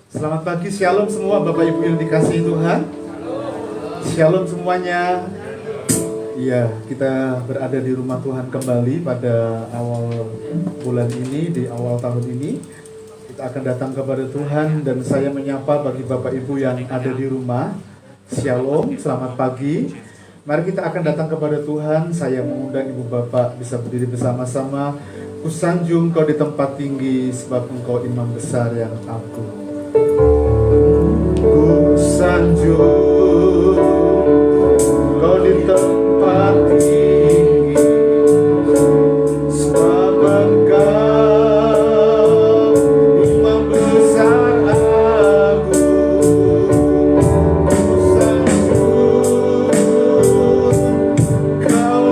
Selamat pagi, shalom semua Bapak Ibu yang dikasihi Tuhan. Shalom semuanya. Iya, kita berada di rumah Tuhan kembali pada awal bulan ini, di awal tahun ini. Kita akan datang kepada Tuhan dan saya menyapa bagi Bapak Ibu yang ada di rumah. Shalom, selamat pagi. Mari kita akan datang kepada Tuhan. Saya mengundang Ibu Bapak bisa berdiri bersama-sama. Kusanjung kau di tempat tinggi sebab engkau imam besar yang agung. Ku sanjung kau di tempat tinggi sebab engkau imam besar agung. Ku sanjung kau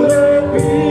lebih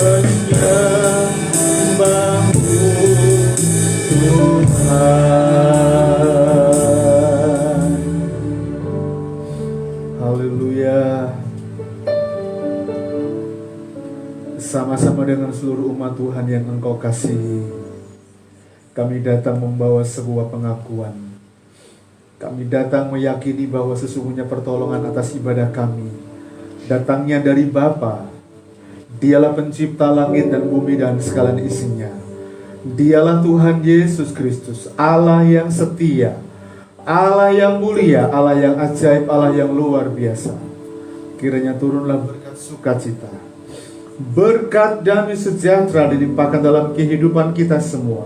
dari yang lain, yang sama-sama dengan seluruh umat Tuhan yang Engkau kasihi, kami datang membawa sebuah pengakuan. Kami datang meyakini bahwa sesungguhnya pertolongan atas ibadah kami datangnya dari Bapa. Dialah pencipta langit dan bumi dan segala isinya. Dialah Tuhan Yesus Kristus, Allah yang setia, Allah yang mulia, Allah yang ajaib, Allah yang luar biasa. Kiranya turunlah berkat sukacita, berkat damai sejahtera dilimpahkan dalam kehidupan kita semua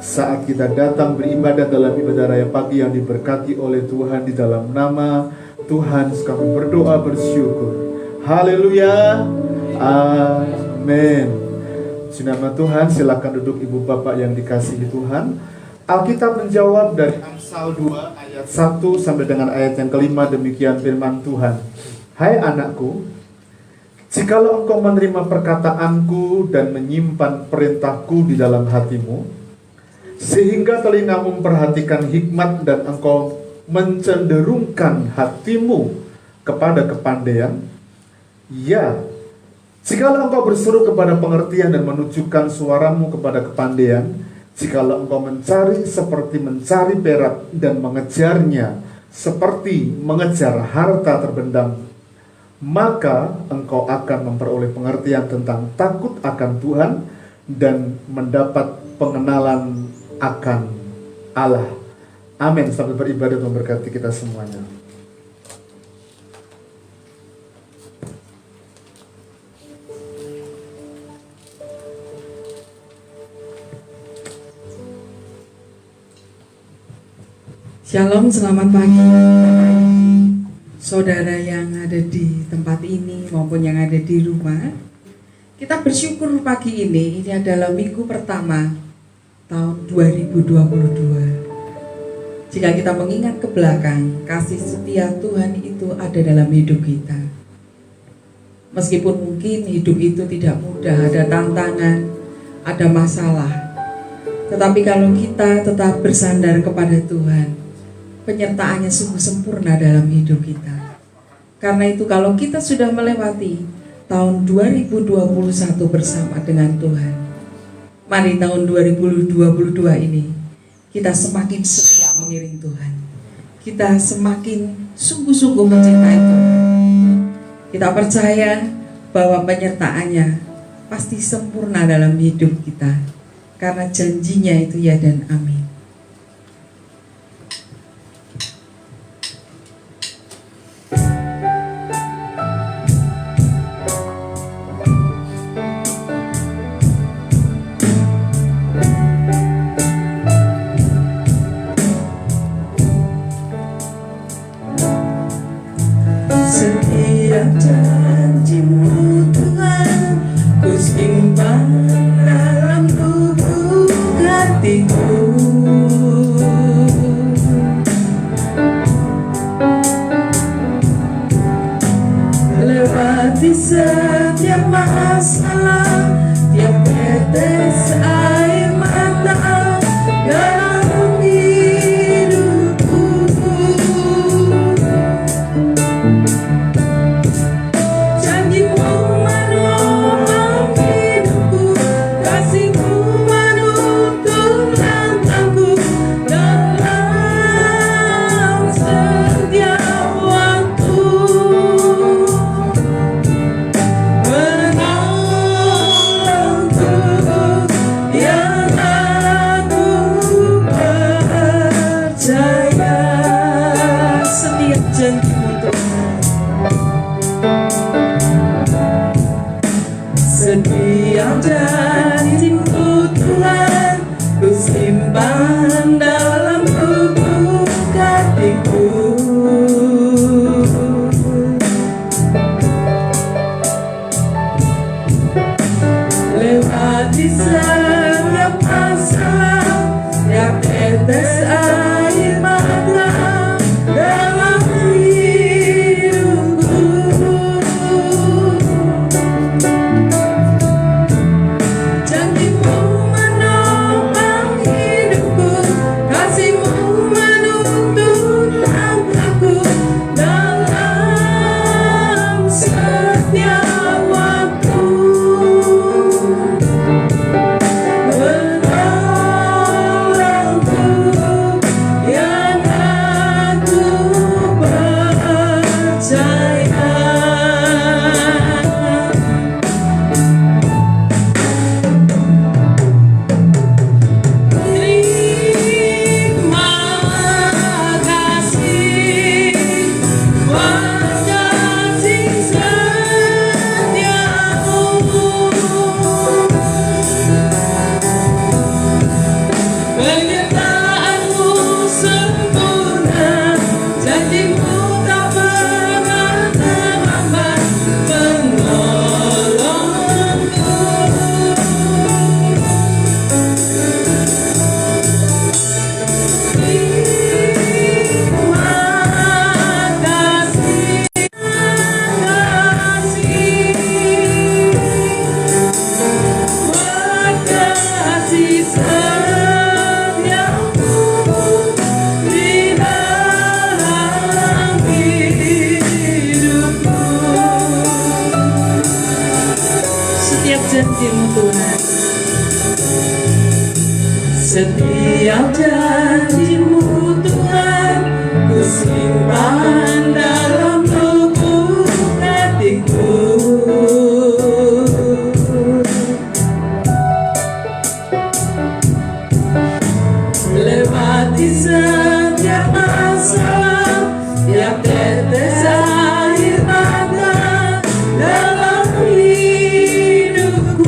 saat kita datang beribadah dalam ibadah raya pagi yang diberkati oleh Tuhan. Di dalam nama Tuhan kami berdoa bersyukur. Haleluya, amin. Di nama Tuhan, silakan duduk Ibu Bapak yang dikasihi Tuhan. Alkitab menjawab dari Amsal 2 ayat 1 sampai dengan ayat yang kelima. Demikian firman Tuhan. Hai anakku, jikalau engkau menerima perkataanku dan menyimpan perintahku di dalam hatimu, sehingga telingamu memperhatikan hikmat dan engkau mencenderungkan hatimu kepada kepandaian, ya, jikalau engkau berseru kepada pengertian dan menunjukkan suaramu kepada kepandaian, jikalau engkau mencari seperti mencari perak dan mengejarnya seperti mengejar harta terbendam, maka engkau akan memperoleh pengertian tentang takut akan Tuhan dan mendapat pengenalan akan Allah. Amin. Sambil beribadah memberkati kita semuanya. Shalom, selamat pagi saudara yang ada di tempat ini maupun yang ada di rumah. Kita bersyukur pagi ini adalah minggu pertama tahun 2022. Jika kita mengingat ke belakang, kasih setia Tuhan itu ada dalam hidup kita. Meskipun mungkin hidup itu tidak mudah, ada tantangan, ada masalah. Tetapi kalau kita tetap bersandar kepada Tuhan, penyertaannya sungguh sempurna dalam hidup kita. Karena itu kalau kita sudah melewati tahun 2021 bersama dengan Tuhan, mari tahun 2022 ini kita semakin setia mengiring Tuhan. Kita semakin sungguh-sungguh mencintai Tuhan. Kita percaya bahwa penyertaannya pasti sempurna dalam hidup kita. Karena janjinya itu ya dan amin. Setiap janjimu Tuhan, ku simpan dalam lubuk hatiku. Lewati setiap masalah, tiap tetes air mata dalam hidupku. Janjimu menolong hidupku, kasihmu menuntun langkahku dalam setiap waktu. Menolongku yang aku percaya. Setiap janjimu Tuhan, setiap janjimu Tuhan, ku simpan dalam lubuk hatiku. Lewati setiap masalah, tiap tetes air mata dalam hidupku. Janjimu menopang hidupku, kasihmu menuntun langkahku dalam setiap waktu. Menolongku yang aku percaya. Terima kasih buat kasih setiamu. Penyertaanmu sempurna, janjimu tak pernah terlambat. Menolongku. Terima kasih, buat kasih setiamu di dalam hidupku. Setiap janjimu Tuhan, setiap janjimu Tuhan, ku simpan dalam lubuk hatiku. Lewati setiap masalah, tiap tetes air mata dalam hidupku.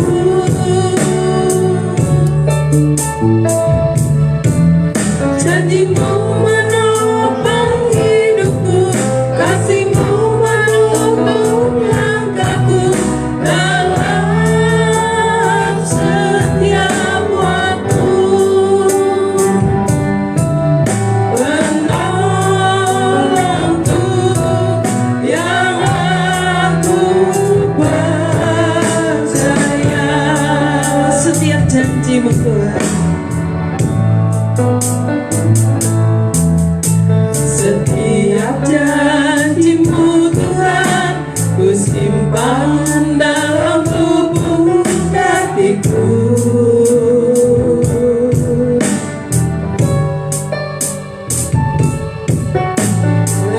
janji-Mu Tuhan. Setiap janji-Mu Tuhan ku simpan dalam lubuk hatiku.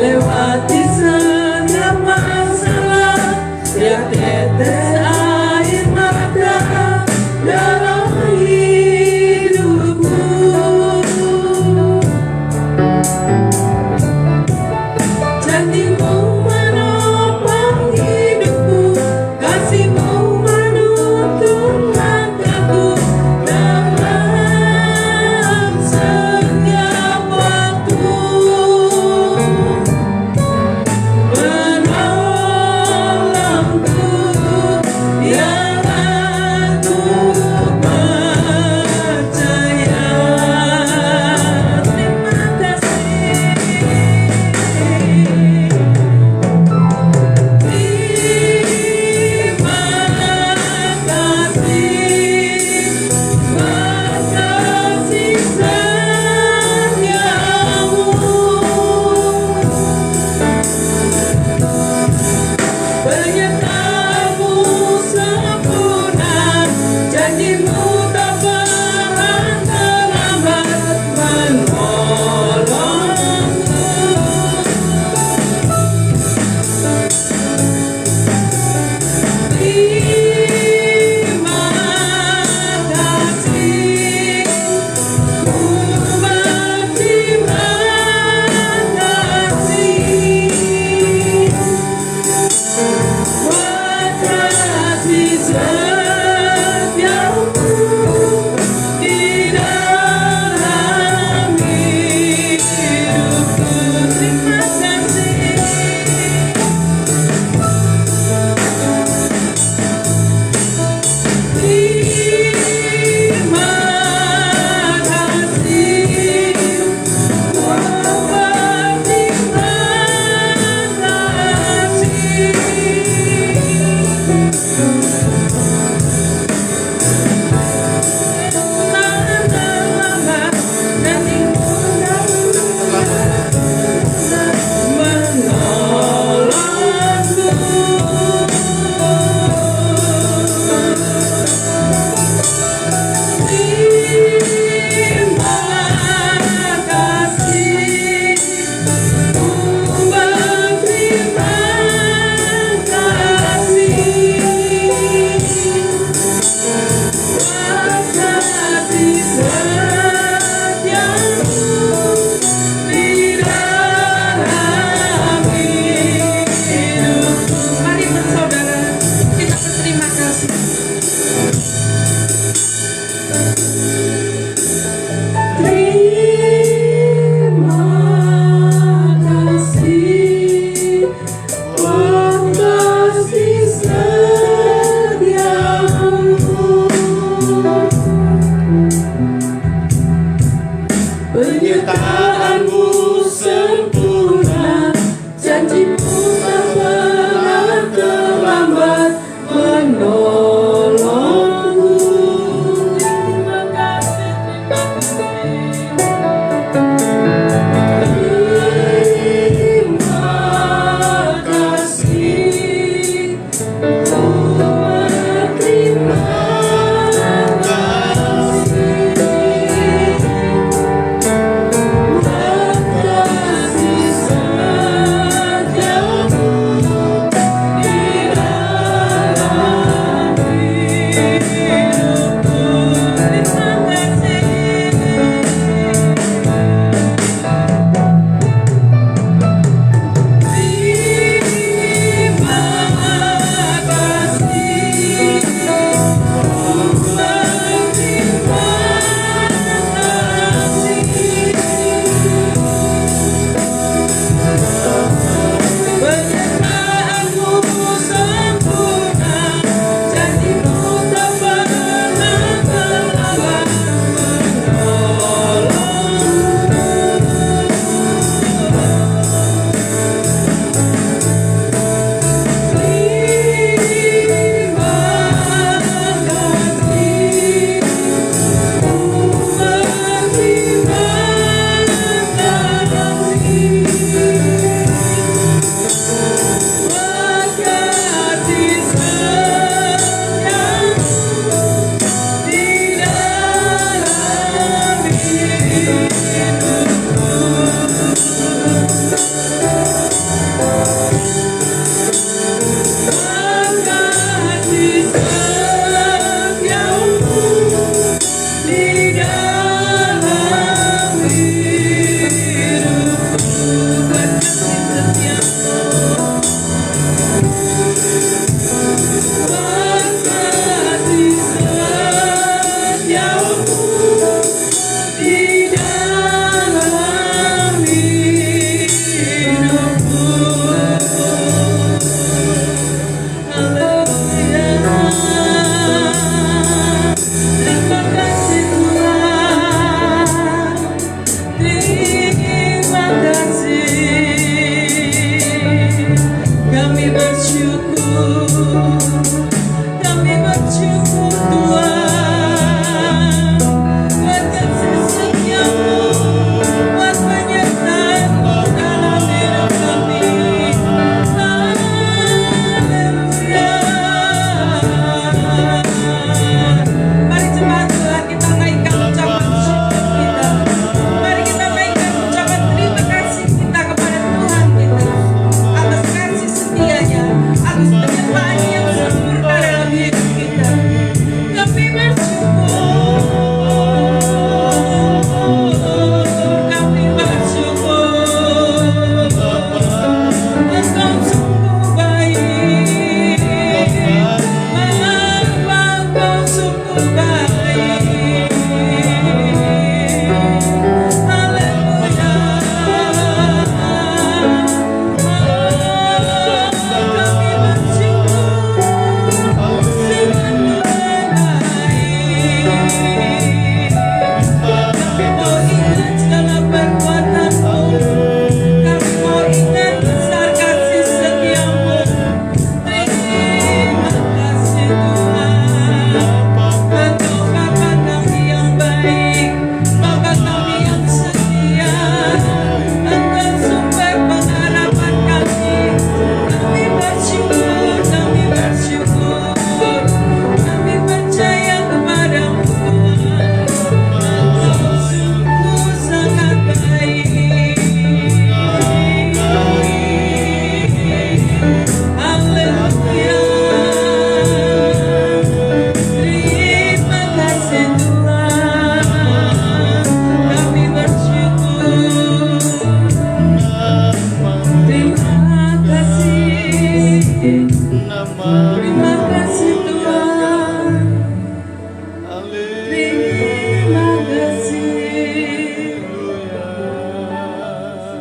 Lewati setiap masalah, setiap tetes air mata dalam hidupku. Janji-Mu menopang hidupku, kasih-Mu menuntun langkahku dalam setiap waktu. Menolongku yang aku percaya. Terima kasih. Terima kasih setiamu. Penyertamu sempurna, janji-Mu tak pernah terlambat menolongku. Terima kasih, ku berterima kasih. Buat kasih setiamu.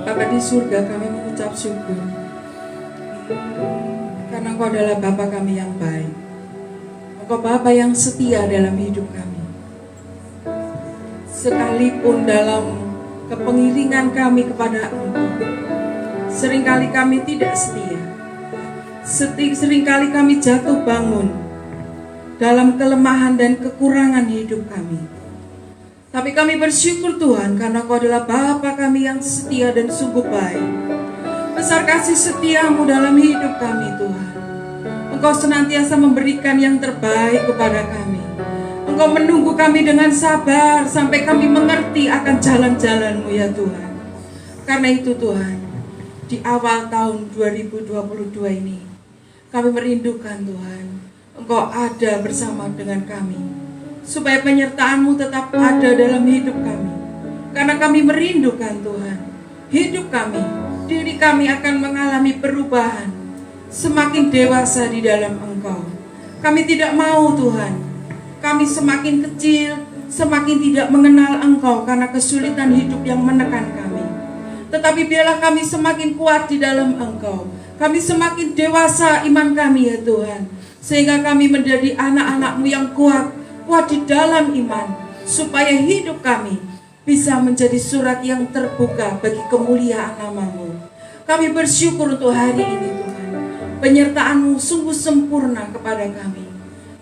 Bapa di surga, kami mengucap syukur karena Engkau adalah Bapa kami yang baik. Engkau Bapa yang setia dalam hidup kami. Sekalipun dalam kepengiringan kami kepada Engkau, seringkali kami tidak setia. Seringkali kami jatuh bangun dalam kelemahan dan kekurangan hidup kami. Tapi kami bersyukur Tuhan karena Kau adalah Bapa kami yang setia dan sungguh baik. Besar kasih setiamu dalam hidup kami Tuhan. Engkau senantiasa memberikan yang terbaik kepada kami. Engkau menunggu kami dengan sabar sampai kami mengerti akan jalan-jalan-Mu ya Tuhan. Karena itu Tuhan, di awal tahun 2022 ini, kami merindukan Tuhan, Engkau ada bersama dengan kami. Supaya penyertaan-Mu tetap ada dalam hidup kami. Karena kami merindukan Tuhan, hidup kami, diri kami akan mengalami perubahan, semakin dewasa di dalam Engkau. Kami tidak mau Tuhan, kami semakin kecil, semakin tidak mengenal Engkau karena kesulitan hidup yang menekan kami. Tetapi biarlah kami semakin kuat di dalam Engkau. Kami semakin dewasa iman kami ya Tuhan, sehingga kami menjadi anak-anak-Mu yang kuat di dalam iman, supaya hidup kami bisa menjadi surat yang terbuka bagi kemuliaan nama-Mu. Kami bersyukur untuk hari ini Tuhan, penyertaan-Mu sungguh sempurna kepada kami.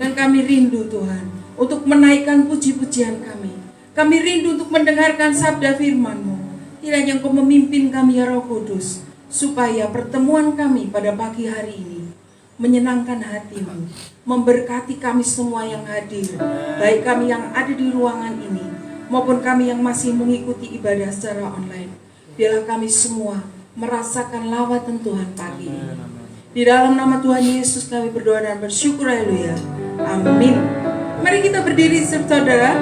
Dan kami rindu Tuhan untuk menaikkan puji-pujian kami. Kami rindu untuk mendengarkan sabda firman-Mu. Kiranya Engkau memimpin kami ya Roh Kudus, supaya pertemuan kami pada pagi hari ini menyenangkan hati-Mu, memberkati kami semua yang hadir, baik kami yang ada di ruangan ini maupun kami yang masih mengikuti ibadah secara online. Biarlah kami semua merasakan lawatan Tuhan pagi ini. Di dalam nama Tuhan Yesus kami berdoa dan bersyukur, haleluya, amin. Mari kita berdiri saudara.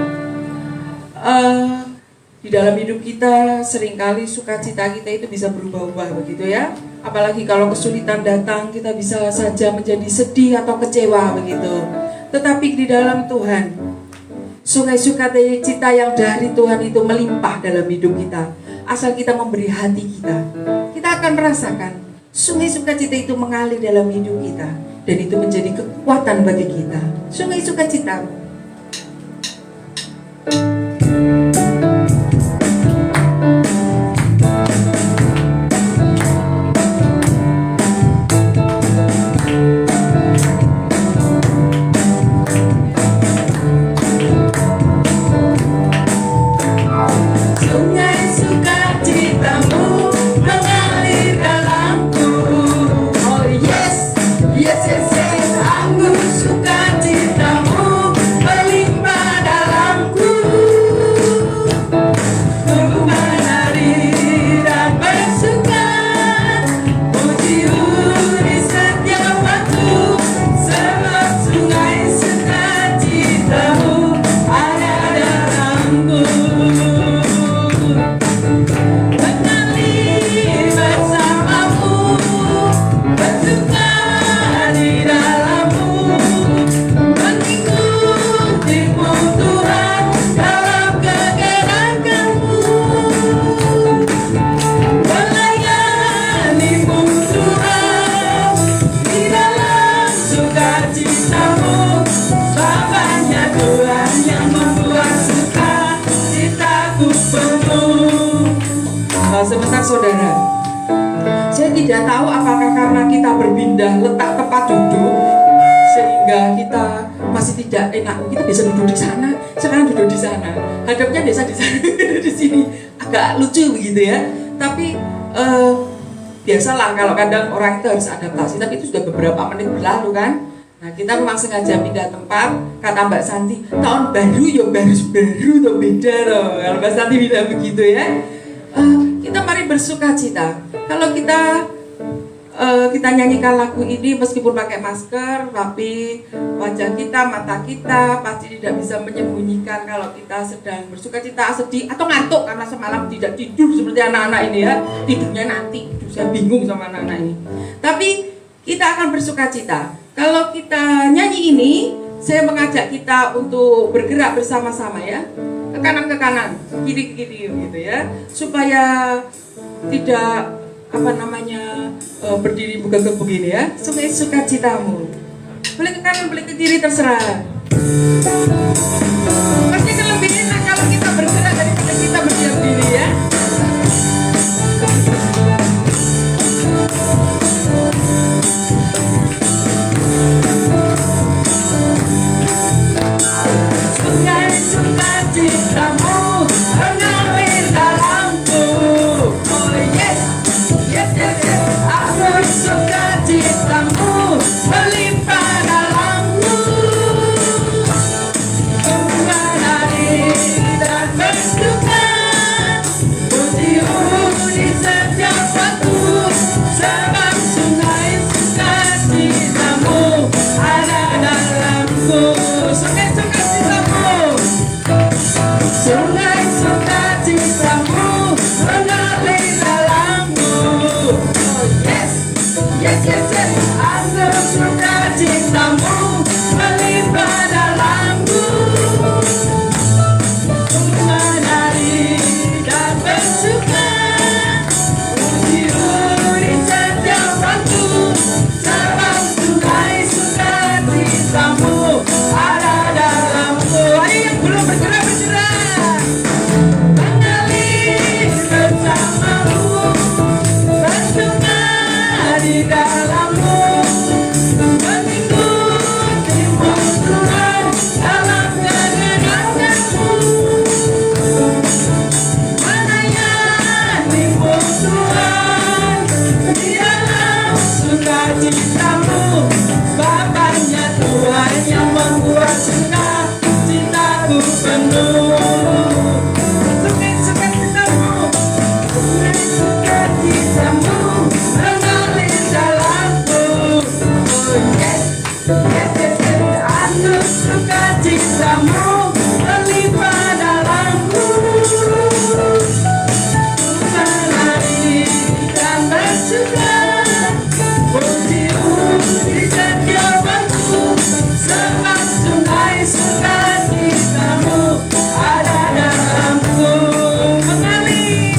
Di dalam hidup kita seringkali sukacita kita itu bisa berubah-ubah begitu ya. Apalagi kalau kesulitan datang, kita bisa saja menjadi sedih atau kecewa begitu. Tetapi di dalam Tuhan, sungai sukacita yang dari Tuhan itu melimpah dalam hidup kita. Asal kita memberi hati kita akan merasakan sungai sukacita itu mengalir dalam hidup kita. Dan itu menjadi kekuatan bagi kita. Sungai sukacita. Sukacitamu melimpah dalamku. Tuhan yang membuat sukacitaku penuh. Sebentar saudara, saya tidak tahu apakah karena kita berpindah letak tempat duduk sehingga kita masih tidak enak. Kita bisa duduk di sana, sekarang duduk di sana, hadapnya biasa di sana, di sini agak lucu begitu ya. Tapi biasalah kalau kadang orang itu harus adaptasi. Tapi itu sudah beberapa menit berlalu kan. Nah kita memang sengaja pindah tempat. Kata Mbak Santi, tahun baru ya baru tuh beda loh. Kalau Mbak Santi bilang begitu ya. Kita mari bersukacita. Kalau kita nyanyikan lagu ini meskipun pakai masker, tapi wajah kita, mata kita pasti tidak bisa menyembunyikan kalau kita sedang bersukacita, sedih atau ngantuk karena semalam tidak tidur seperti anak-anak ini ya. Tidurnya nanti, saya bingung sama anak-anak ini. Tapi kita akan bersukacita. Kalau kita nyanyi ini, saya mengajak kita untuk bergerak bersama-sama ya. Ke kanan ke kanan, kiri ke kiri gitu ya, supaya tidak berdiri begegek begini ya. Sungai sukacitamu. Boleh ke kanan, boleh ke kiri terserah. Pasti akan lebih enak kalau kita bergerak daripada kita berdiam diri ya. Sungai sukacitamu mengalir dalamku. Oh yes, yes, yes, yes. Anggur sukacitamu melimpah dalamku. Ku menari dan berduka, pujimu di setiap waktu, sebab sungai sukacitamu ada dalamku. Sungai sukacitamu, sungai sukacitamu mengalir dalamku. Oh yes, yes, yes, yes. Anggur sukacitamu melimpah dalamku. Ku menari dan bersuka, pujimu di setiap waktu, sebab sungai sukacitamu ada dalamku. Ayo yang belum bergerak bergerak, mengalir bersamamu, bersuka di dalammu, mengikutimu Tuhan dalam kegenanganmu, melayanimu Tuhan di dalam sukacitamu. Bapaknya Tuhan yang membuat sukacitaku penuh. Sungai sukacitamu, sungai sukacitamu mengalir dalamku. Oh yes, yes, yes, yes. Anggur sukacitamu melimpah dalamku. Menari dan bersuka, pujimu di setiap waktu, sebab sungai sukacitamu ada dalamku. Mengalir,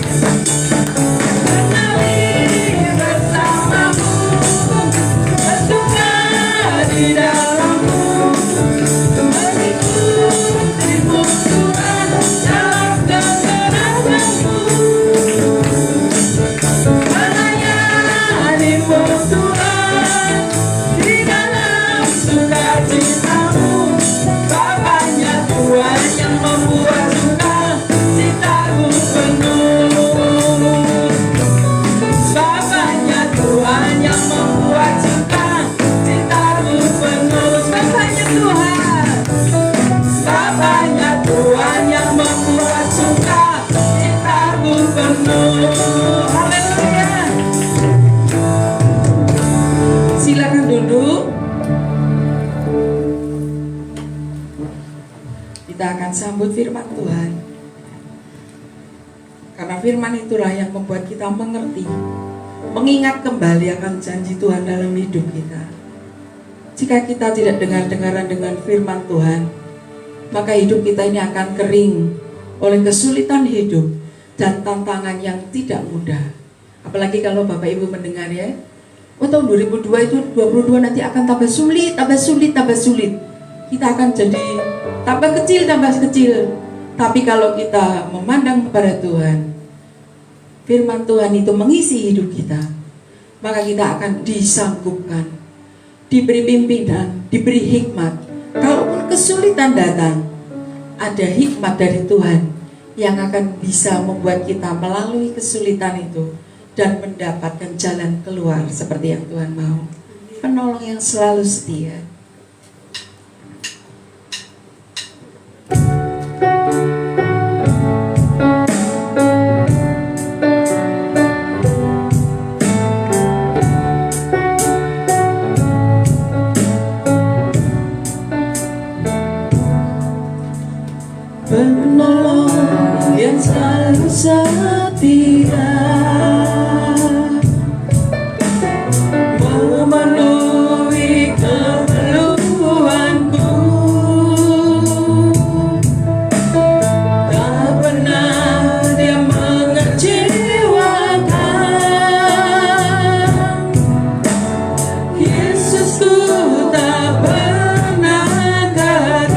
mengalir bersamamu, bersuka di dalammu, mengikutimu Tuhan dalam kegenanganmu, melayanimu Tuhan di dalam sukacitamu. Bapaknya Tuhan yang membuat sukacitaku penuh. Bapaknya Tuhan yang membuat sukacitaku penuh. Bapaknya Tuhan, Bapaknya Tuhan yang membuat sukacitaku penuh. Haleluya. Silakan duduk. Kita akan sambut firman Tuhan. Karena firman itulah yang membuat kita mengerti, mengingat kembali akan janji Tuhan dalam hidup kita. Jika kita tidak dengar-dengaran dengan firman Tuhan, maka hidup kita ini akan kering oleh kesulitan hidup dan tantangan yang tidak mudah. Apalagi kalau Bapak Ibu mendengar ya, tahun 2002 itu 22 nanti akan tambah sulit, tambah sulit, tambah sulit. kita akan jadi tambah kecil. Tapi kalau kita memandang kepada Tuhan, firman Tuhan itu mengisi hidup kita, maka kita akan disanggupkan, diberi pimpinan, diberi hikmat. Kalaupun kesulitan datang, ada hikmat dari Tuhan yang akan bisa membuat kita melalui kesulitan itu dan mendapatkan jalan keluar seperti yang Tuhan mau. Penolong yang selalu setia. Penolong yang selalu setia, memenuhi keperluanku, tak pernah dia mengecewakan. Yesusku tak pernah gagal.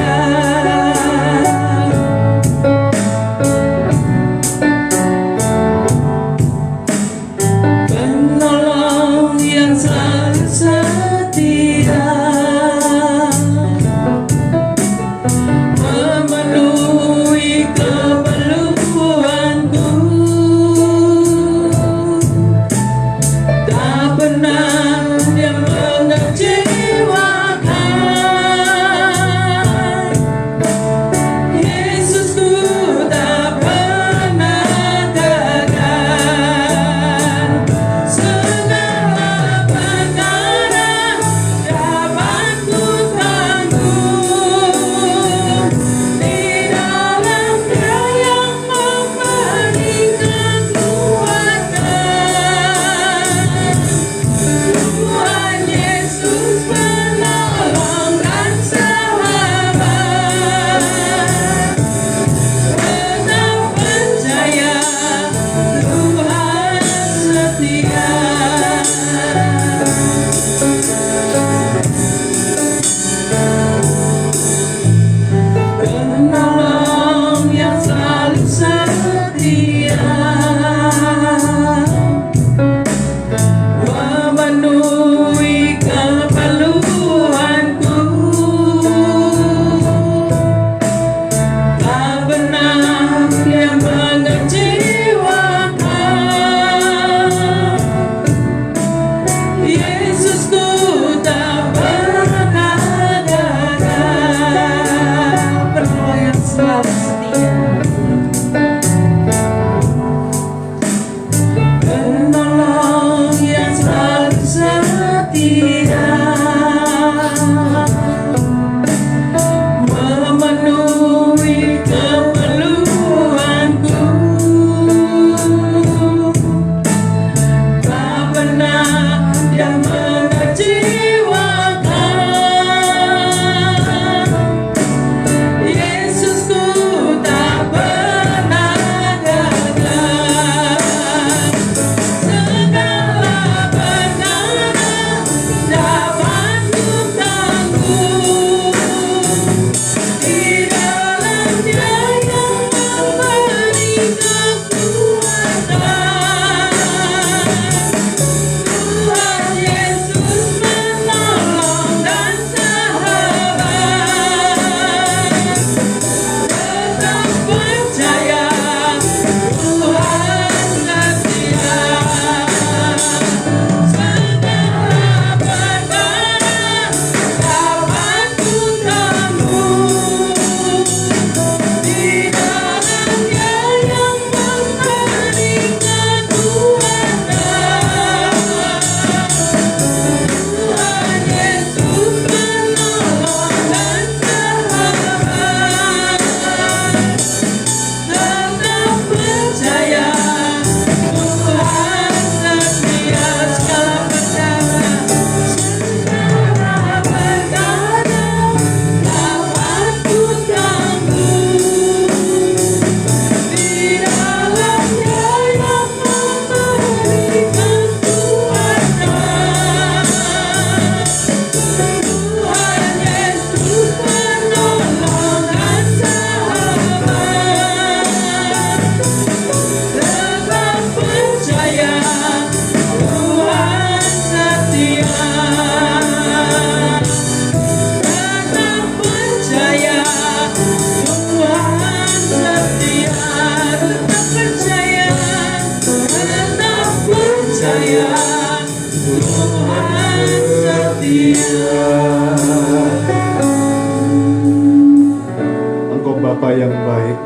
yang baik,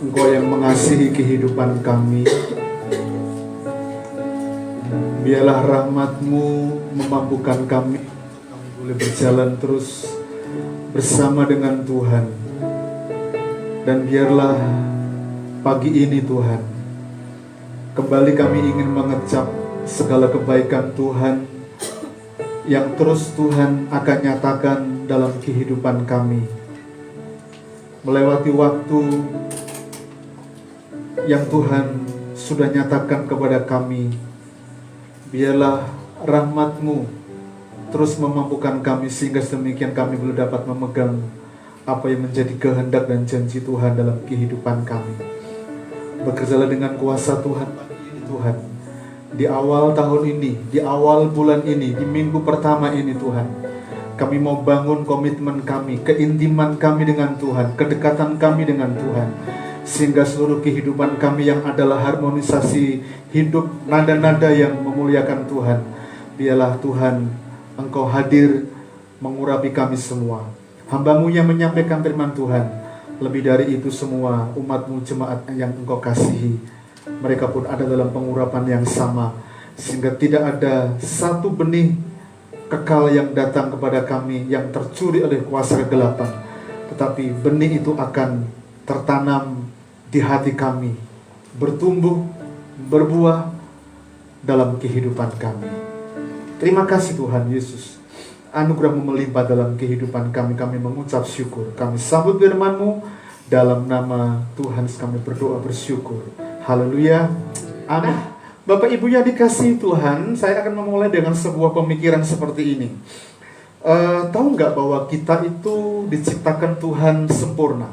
Engkau yang mengasihi kehidupan kami. Biarlah rahmat-Mu memampukan kami boleh berjalan terus bersama dengan Tuhan. Dan biarlah pagi ini Tuhan, kembali kami ingin mengecap segala kebaikan Tuhan yang terus Tuhan akan nyatakan dalam kehidupan kami. Melewati waktu yang Tuhan sudah nyatakan kepada kami, biarlah rahmat-Mu terus memampukan kami sehingga sedemikian kami boleh dapat memegang apa yang menjadi kehendak dan janji Tuhan dalam kehidupan kami. Bekerjalah dengan kuasa Tuhan pagi ini Tuhan. Di awal tahun ini, di awal bulan ini, di minggu pertama ini Tuhan, kami mau bangun komitmen kami, keintiman kami dengan Tuhan, kedekatan kami dengan Tuhan, sehingga seluruh kehidupan kami yang adalah harmonisasi hidup nada-nada yang memuliakan Tuhan, biarlah Tuhan Engkau hadir mengurapi kami semua. Hamba-Mu yang menyampaikan firman Tuhan, lebih dari itu semua umat-Mu jemaat yang Engkau kasihi, mereka pun ada dalam pengurapan yang sama, sehingga tidak ada satu benih kekal yang datang kepada kami yang tercuri oleh kuasa kegelapan, tetapi benih itu akan tertanam di hati kami, bertumbuh, berbuah dalam kehidupan kami. Terima kasih Tuhan Yesus, anugerah-Mu melimpah dalam kehidupan kami. Kami mengucap syukur, kami sambut firman-Mu, dalam nama Tuhan kami berdoa bersyukur. Haleluya, amin. Bapak Ibu yang dikasihi Tuhan, saya akan memulai dengan sebuah pemikiran seperti ini. Tahu nggak bahwa kita itu diciptakan Tuhan sempurna?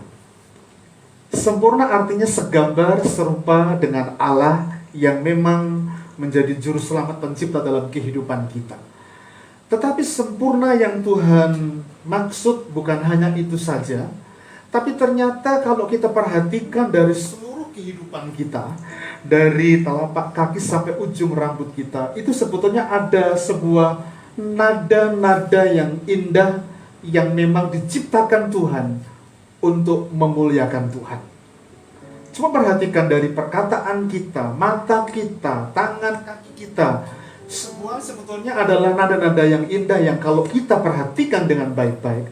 Sempurna artinya segambar serupa dengan Allah yang memang menjadi juru selamat pencipta dalam kehidupan kita. Tetapi sempurna yang Tuhan maksud bukan hanya itu saja, tapi ternyata kalau kita perhatikan dari seluruh kehidupan kita, dari telapak kaki sampai ujung rambut kita, itu sebetulnya ada sebuah nada-nada yang indah yang memang diciptakan Tuhan untuk memuliakan Tuhan. Cuma perhatikan dari perkataan kita, mata kita, tangan kaki kita, semua sebetulnya adalah nada-nada yang indah yang kalau kita perhatikan dengan baik-baik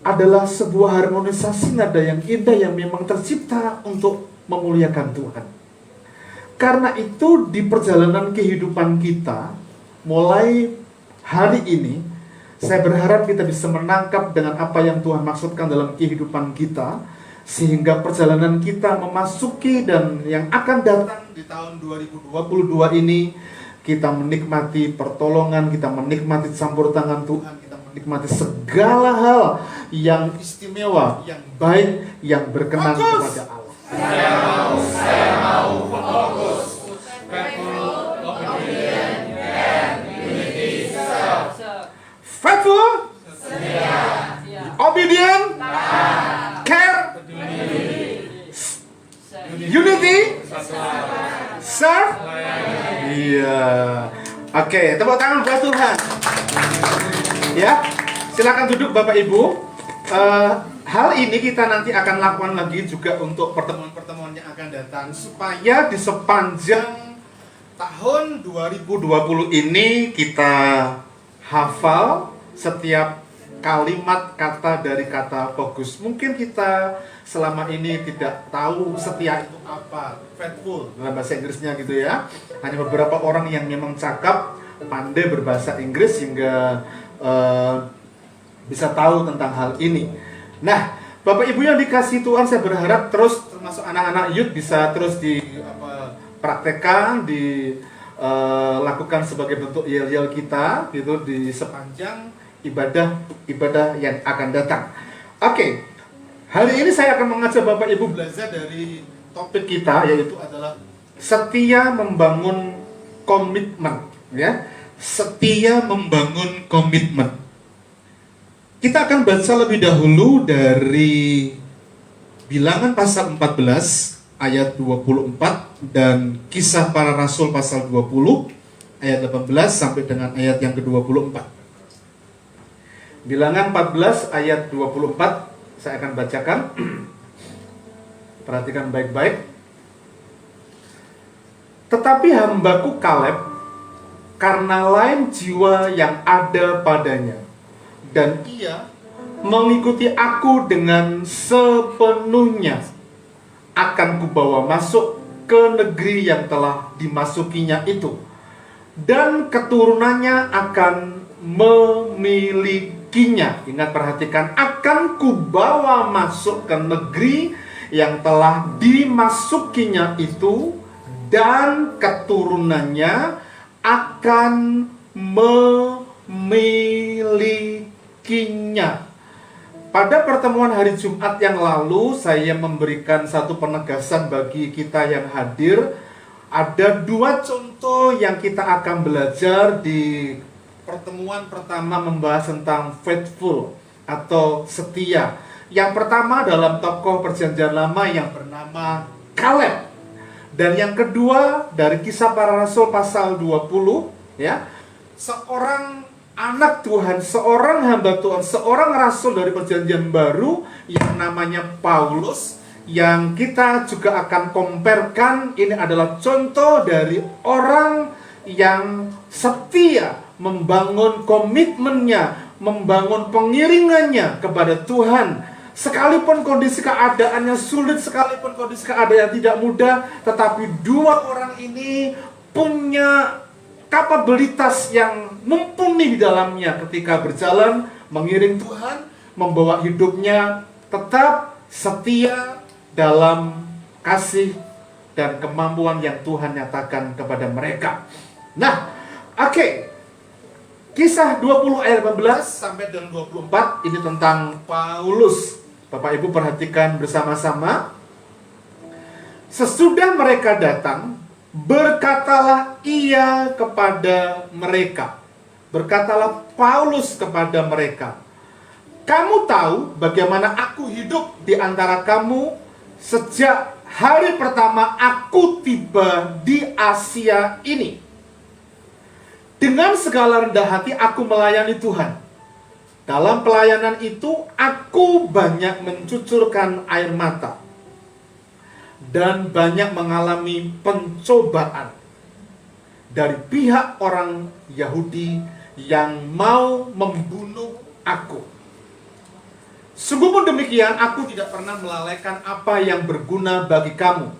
adalah sebuah harmonisasi nada yang indah yang memang tercipta untuk memuliakan Tuhan. Karena itu di perjalanan kehidupan kita, mulai hari ini, saya berharap kita bisa menangkap dengan apa yang Tuhan maksudkan dalam kehidupan kita, sehingga perjalanan kita memasuki dan yang akan datang di tahun 2022 ini, kita menikmati pertolongan, kita menikmati campur tangan Tuhan, kita menikmati segala hal yang istimewa, yang baik, yang berkenan kepada Allah. Saya mau fokus. Faithful, obedient, care, unity, serve. Iya. Oke, tepuk tangan buat Tuhan. Ya, silakan duduk Bapak Ibu. Hal ini kita nanti akan lakukan lagi juga untuk pertemuan-pertemuan yang akan datang, supaya di sepanjang tahun 2020 ini kita hafal setiap kalimat kata dari kata fokus. Mungkin kita selama ini tidak tahu setia itu apa, faithful dalam bahasa Inggrisnya gitu ya. Hanya beberapa orang yang memang cakap, pandai berbahasa Inggris sehingga bisa tahu tentang hal ini. Nah, Bapak Ibu yang dikasihi Tuhan, saya berharap terus termasuk anak-anak youth bisa terus praktekkan, lakukan sebagai bentuk yel-yel kita gitu di sepanjang ibadah yang akan datang. Oke. Hari ini saya akan mengajak Bapak Ibu belajar dari topik kita, yaitu adalah setia membangun komitmen, ya. Setia membangun komitmen. Kita akan baca lebih dahulu dari Bilangan pasal 14 ayat 24 dan Kisah Para Rasul pasal 20 ayat 18 sampai dengan ayat yang ke-24. Bilangan 14 ayat 24 Saya akan bacakan. Perhatikan baik-baik. Tetapi hambaku Kaleb, karena lain jiwa yang ada padanya, dan ia mengikuti aku dengan sepenuhnya, akan kubawa masuk ke negeri yang telah dimasukinya itu, dan keturunannya akan memilikinya. Ingat, perhatikan, akan kubawa masuk ke negeri yang telah dimasukinya itu, dan keturunannya akan memilikinya. Pada pertemuan hari Jumat yang lalu, saya memberikan satu penegasan bagi kita yang hadir. Ada dua contoh yang kita akan belajar di pertemuan pertama, membahas tentang faithful atau setia. Yang pertama dalam tokoh Perjanjian Lama yang bernama Kaleb. Dan yang kedua dari Kisah Para Rasul pasal 20, ya. Seorang anak Tuhan, seorang hamba Tuhan, seorang rasul dari Perjanjian Baru yang namanya Paulus, yang kita juga akan comparekan. Ini adalah contoh dari orang yang setia, membangun komitmennya, membangun pengiringannya kepada Tuhan. Sekalipun kondisi keadaannya sulit, sekalipun kondisi keadaan tidak mudah, tetapi dua orang ini punya kapabilitas yang mumpuni di dalamnya ketika berjalan mengiring Tuhan, membawa hidupnya tetap setia dalam kasih dan kemampuan yang Tuhan nyatakan kepada mereka. Nah, oke. Kisah 20 ayat 18 sampai dengan 24 ini tentang Paulus. Bapak Ibu perhatikan bersama-sama. Sesudah mereka datang, berkatalah ia kepada mereka. Berkatalah Paulus kepada mereka, kamu tahu bagaimana aku hidup di antara kamu sejak hari pertama aku tiba di Asia ini. Dengan segala rendah hati aku melayani Tuhan. Dalam pelayanan itu aku banyak mencucurkan air mata dan banyak mengalami pencobaan dari pihak orang Yahudi yang mau membunuh aku. Sungguh pun demikian, aku tidak pernah melalaikan apa yang berguna bagi kamu.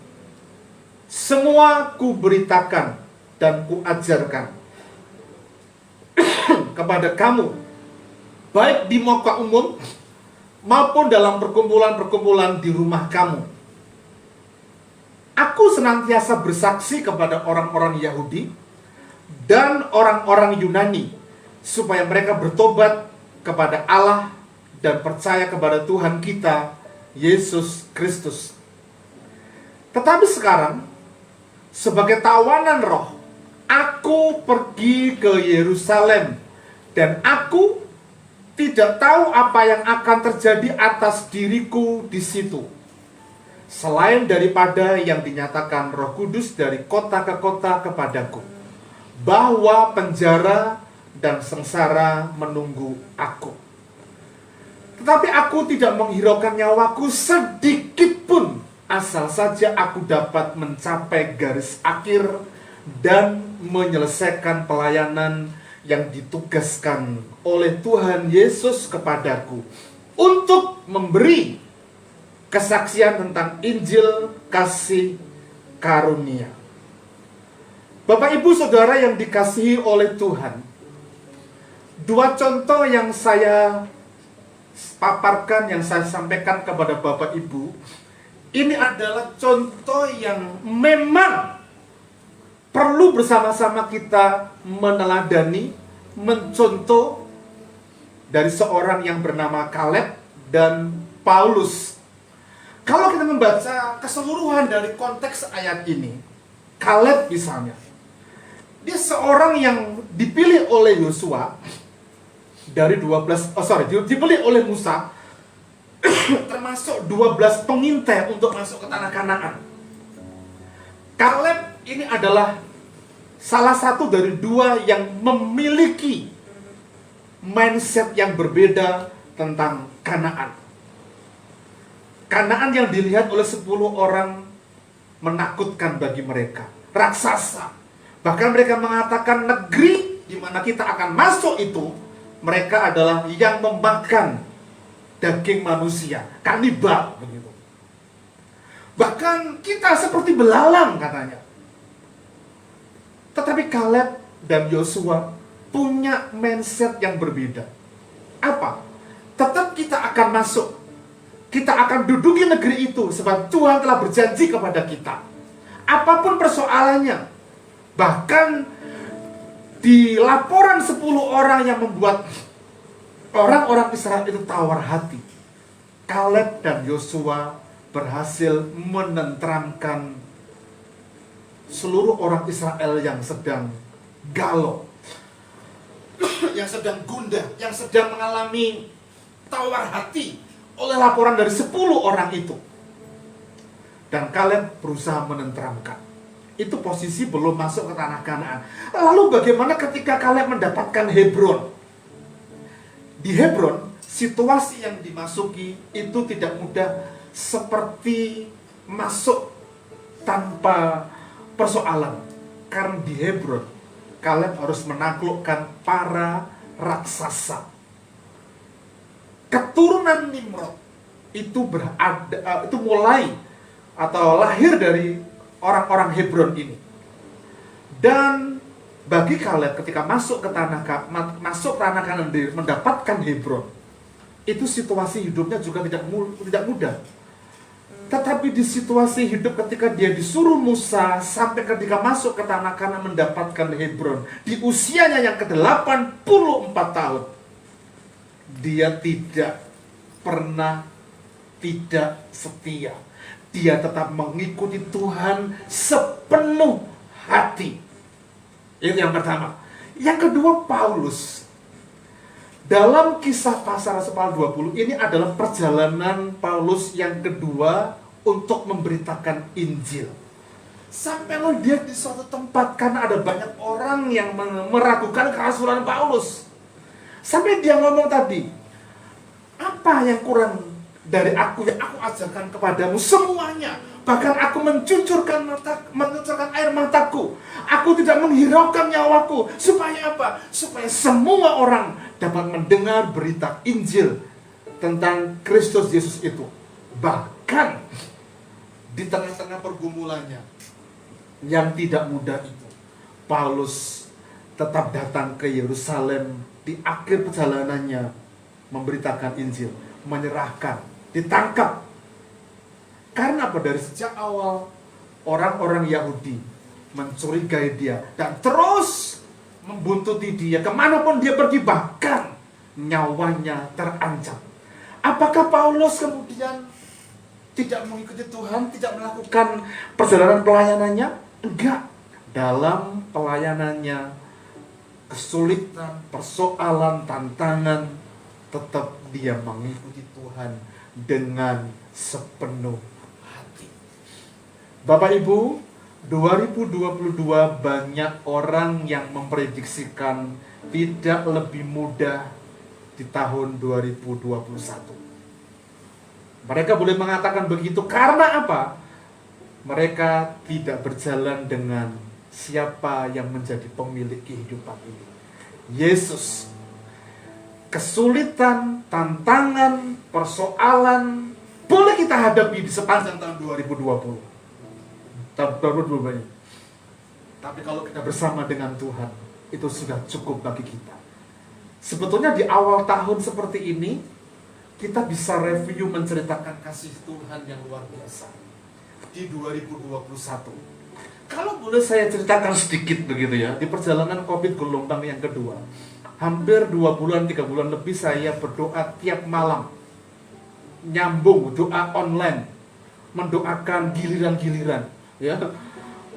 Semua kuberitakan dan kuajarkan kepada kamu, baik di muka umum maupun dalam perkumpulan-perkumpulan di rumah kamu. Aku senantiasa bersaksi kepada orang-orang Yahudi dan orang-orang Yunani supaya mereka bertobat kepada Allah dan percaya kepada Tuhan kita Yesus Kristus. Tetapi sekarang, sebagai tawanan roh, aku pergi ke Yerusalem dan aku tidak tahu apa yang akan terjadi atas diriku di situ, selain daripada yang dinyatakan Roh Kudus dari kota ke kota kepadaku, bahwa penjara dan sengsara menunggu aku. Tetapi aku tidak menghiraukan nyawaku sedikit pun, asal saja aku dapat mencapai garis akhir dan menyelesaikan pelayanan yang ditugaskan oleh Tuhan Yesus kepadaku untuk memberi kesaksian tentang Injil kasih karunia. Bapak Ibu Saudara yang dikasihi oleh Tuhan, dua contoh yang saya paparkan, yang saya sampaikan kepada Bapak Ibu, ini adalah contoh yang memang perlu bersama-sama kita meneladani, mencontoh dari seorang yang bernama Kaleb dan Paulus. Kalau kita membaca keseluruhan dari konteks ayat ini, Kaleb misalnya, dia seorang yang dipilih oleh Yosua dari dipilih oleh Musa termasuk 12 pengintai untuk masuk ke tanah Kanaan. Kaleb ini adalah salah satu dari dua yang memiliki mindset yang berbeda tentang Kanaan. Kanaan yang dilihat oleh 10 orang menakutkan bagi mereka. Raksasa. Bahkan mereka mengatakan negeri di mana kita akan masuk itu, mereka adalah yang memakan daging manusia, kanibal begitu. Bahkan kita seperti belalang katanya. Tetapi Kaleb dan Yosua punya mindset yang berbeda. Apa? Tetap kita akan masuk. Kita akan duduki negeri itu sebab Tuhan telah berjanji kepada kita. Apapun persoalannya. Bahkan di laporan 10 orang yang membuat orang-orang Israel itu tawar hati, Kaleb dan Yosua berhasil menenteramkan seluruh orang Israel yang sedang galau, yang sedang gundah, yang sedang mengalami tawar hati oleh laporan dari 10 orang itu. Dan Kaleb berusaha menenteramkan. Itu posisi belum masuk ke tanah Kanaan. Lalu bagaimana ketika Kaleb mendapatkan Hebron? Di Hebron, situasi yang dimasuki itu tidak mudah seperti masuk tanpa persoalan. Karena di Hebron, Kaleb harus menaklukkan para raksasa. Keturunan Nimrod itu mulai atau lahir dari orang-orang Hebron ini. Dan bagi Kaleb ketika masuk tanah Kanaan, mendapatkan Hebron, itu situasi hidupnya juga tidak mudah. Tetapi di situasi hidup ketika dia disuruh Musa sampai ketika masuk ke tanah Kanaan mendapatkan Hebron, di usianya yang ke-84 tahun, dia tidak pernah tidak setia. Dia tetap mengikuti Tuhan sepenuh hati. Itu yang pertama. Yang kedua, Paulus. Dalam kisah pasal 20, ini adalah perjalanan Paulus yang kedua untuk memberitakan Injil. Sampailah dia di suatu tempat karena ada banyak orang yang meragukan kerasulan Paulus. Sampai dia ngomong tadi, apa yang kurang dari aku yang aku ajarkan kepadamu? Semuanya. Bahkan aku mencucurkan air mataku. Aku tidak menghiraukan nyawaku. Supaya apa? Supaya semua orang dapat mendengar berita Injil tentang Kristus Yesus itu. Bahkan di tengah-tengah pergumulannya yang tidak mudah itu, Paulus tetap datang ke Yerusalem di akhir perjalanannya memberitakan Injil, menyerahkan, ditangkap. Karena apa? Dari sejak awal orang-orang Yahudi mencurigai dia dan terus membuntuti dia kemanapun dia pergi, bahkan nyawanya terancam. Apakah Paulus kemudian tidak mengikuti Tuhan, tidak melakukan perjalanan pelayanannya? Enggak. Dalam pelayanannya, kesulitan, persoalan, tantangan, tetap dia mengikuti Tuhan dengan sepenuh hati. Bapak Ibu, 2022 banyak orang yang memprediksikan tidak lebih mudah di tahun 2021. Mereka boleh mengatakan begitu karena apa? Mereka tidak berjalan dengan siapa yang menjadi pemilik kehidupan ini, Yesus. Kesulitan, tantangan, persoalan boleh kita hadapi di sepanjang tahun 2020. Tahun 2020 ini. Tapi kalau kita bersama dengan Tuhan, itu sudah cukup bagi kita. Sebetulnya di awal tahun seperti ini, kita bisa review menceritakan kasih Tuhan yang luar biasa di 2021. Kalau boleh saya ceritakan sedikit begitu ya, di perjalanan COVID gelombang yang kedua, hampir 2 bulan, 3 bulan lebih saya berdoa tiap malam. Nyambung, doa online, mendoakan giliran-giliran ya.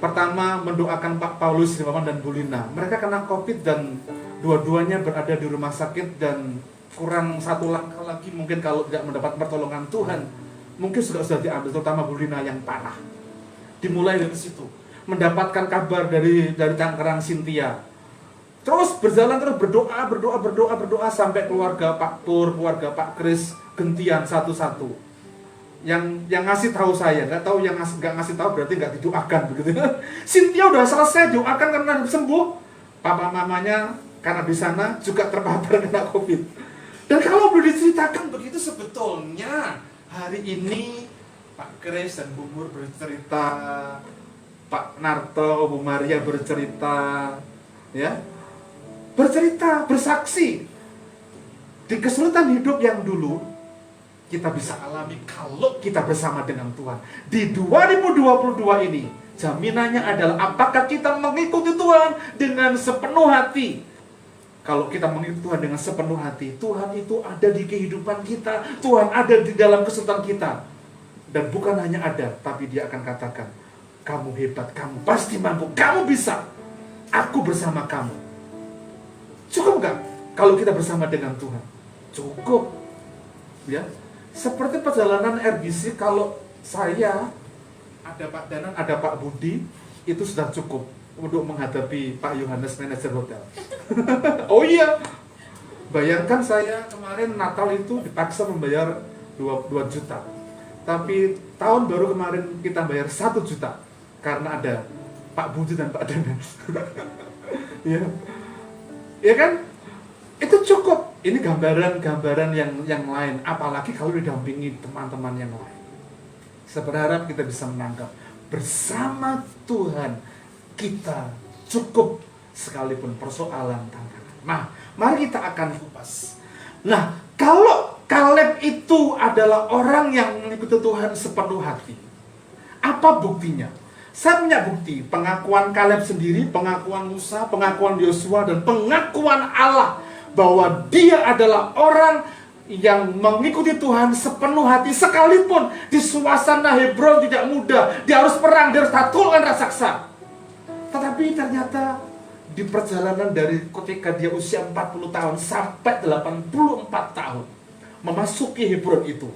Pertama mendoakan Pak Paulus, Rimawan dan Bu Lina. Mereka kena COVID dan dua-duanya berada di rumah sakit dan kurang satu langkah lagi mungkin kalau tidak mendapat pertolongan Tuhan, mungkin sudah diambil, terutama Bu Lina yang panah. Dimulai dari situ, mendapatkan kabar dari Tangerang Cynthia. Terus berjalan terus berdoa sampai keluarga Pak Pur, keluarga Pak Kris gentian satu-satu. yang ngasih tahu saya, nggak tahu yang nggak ngasih tahu berarti nggak didoakan begitu. Cynthia udah selesai doakan karena sembuh, papa mamanya karena di sana juga terpapar kena COVID. Dan kalau boleh diceritakan begitu, sebetulnya hari ini Pak Kris dan Bu Mur bercerita, Pak Narto, Bu Maria bercerita, ya, bercerita, bersaksi di kesulitan hidup yang dulu kita bisa alami kalau kita bersama dengan Tuhan. Di 2022 ini, jaminannya adalah apakah kita mengikuti Tuhan dengan sepenuh hati. Kalau kita mengikuti Tuhan dengan sepenuh hati, Tuhan itu ada di kehidupan kita, Tuhan ada di dalam kesulitan kita. Dan bukan hanya ada, tapi Dia akan katakan, kamu hebat, kamu pasti mampu, kamu bisa, aku bersama kamu. Cukup nggak kalau kita bersama dengan Tuhan? Cukup, ya. Seperti perjalanan RBC, kalau saya ada Pak Danan, ada Pak Budi, itu sudah cukup untuk menghadapi Pak Yohanes, manajer hotel. Oh iya, bayangkan saya kemarin Natal itu dipaksa membayar 2 juta, tapi tahun baru kemarin kita bayar 1 juta karena ada Pak Budi dan Pak Danan. Ya, ya kan? Itu cukup. Ini gambaran-gambaran yang lain, apalagi kalau didampingi teman-teman yang lain. Saya berharap kita bisa menangkap bersama Tuhan kita cukup sekalipun persoalan tantangan. Nah, mari kita akan kupas. Nah, kalau Kaleb itu adalah orang yang mengikuti Tuhan sepenuh hati, apa buktinya? Saya punya bukti, pengakuan Kaleb sendiri, pengakuan Musa, pengakuan Yosua, dan pengakuan Allah bahwa dia adalah orang yang mengikuti Tuhan sepenuh hati, sekalipun di suasana Hebron tidak mudah, dia harus perang, dia harus taklukkan raksasa. Tetapi ternyata di perjalanan dari ketika dia usia 40 tahun sampai 84 tahun memasuki Hebron itu,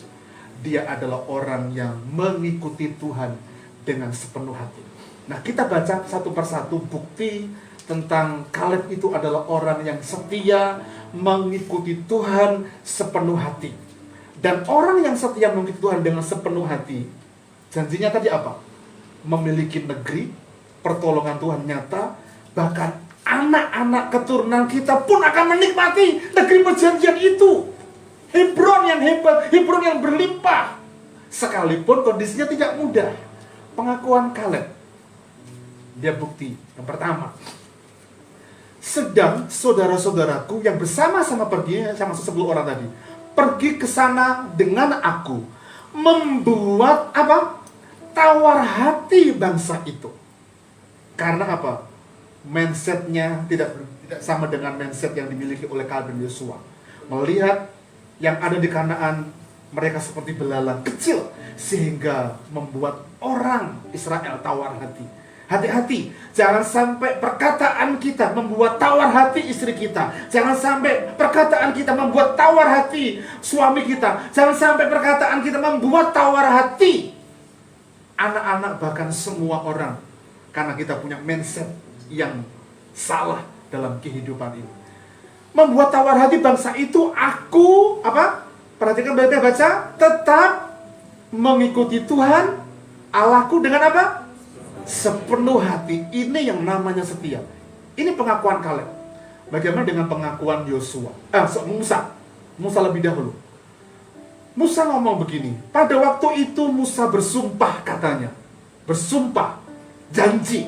dia adalah orang yang mengikuti Tuhan dengan sepenuh hati. Nah, kita baca satu persatu bukti tentang Kaleb itu adalah orang yang setia mengikuti Tuhan sepenuh hati. Dan orang yang setia mengikuti Tuhan dengan sepenuh hati, janjinya tadi apa? Memiliki negeri, pertolongan Tuhan nyata, bahkan anak-anak keturunan kita pun akan menikmati negeri perjanjian itu. Hebron yang hebat, Hebron yang berlimpah, sekalipun kondisinya tidak mudah. Pengakuan Kaleb, dia bukti yang pertama, sedang saudara-saudaraku yang bersama-sama pergi, sama 10 orang tadi, pergi ke sana dengan aku, membuat apa? Tawar hati bangsa itu. Karena apa? Mindsetnya tidak sama dengan mindset yang dimiliki oleh Kaleb dan Yosua. Melihat yang ada di Kanaan, mereka seperti belalang kecil, sehingga membuat orang Israel tawar hati. Hati-hati, jangan sampai perkataan kita membuat tawar hati istri kita. Jangan sampai perkataan kita membuat tawar hati suami kita. Jangan sampai perkataan kita membuat tawar hati anak-anak, bahkan semua orang. Karena kita punya mindset yang salah dalam kehidupan ini. Membuat tawar hati bangsa itu, aku, apa? Perhatikan baca, tetap mengikuti Tuhan Allahku dengan apa? Sepenuh hati. Ini yang namanya setia. Ini pengakuan Kaleb. Bagaimana dengan pengakuan Yosua? Musa lebih dahulu. Musa ngomong begini, pada waktu itu Musa bersumpah, katanya, bersumpah, janji,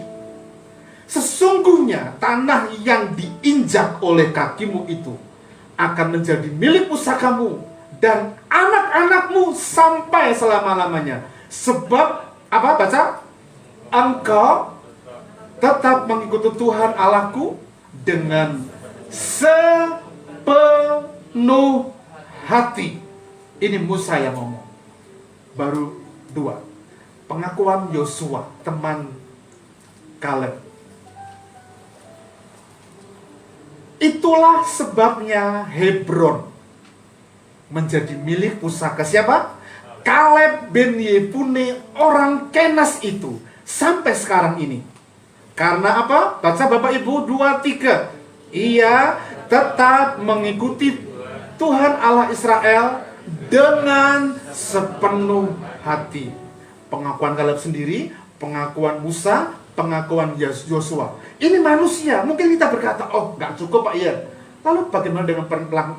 sesungguhnya tanah yang diinjak oleh kakimu itu akan menjadi milik pusakamu dan anak-anakmu sampai selama-lamanya. Sebab apa? Baca, engkau tetap mengikuti Tuhan Allahku dengan sepenuh hati. Ini Musa yang ngomong. Baru 2. Pengakuan Yosua, teman Kaleb. Itulah sebabnya Hebron menjadi milik pusaka siapa? Kaleb bin Yefune, orang Kenas itu, sampai sekarang ini. Karena apa? Baca Bapak Ibu 2-3. Ia tetap mengikuti Tuhan Allah Israel dengan sepenuh hati. Pengakuan Kaleb sendiri, pengakuan Musa, pengakuan Yosua. Ini manusia. Mungkin kita berkata, oh nggak cukup Pak ya. Lalu bagaimana dengan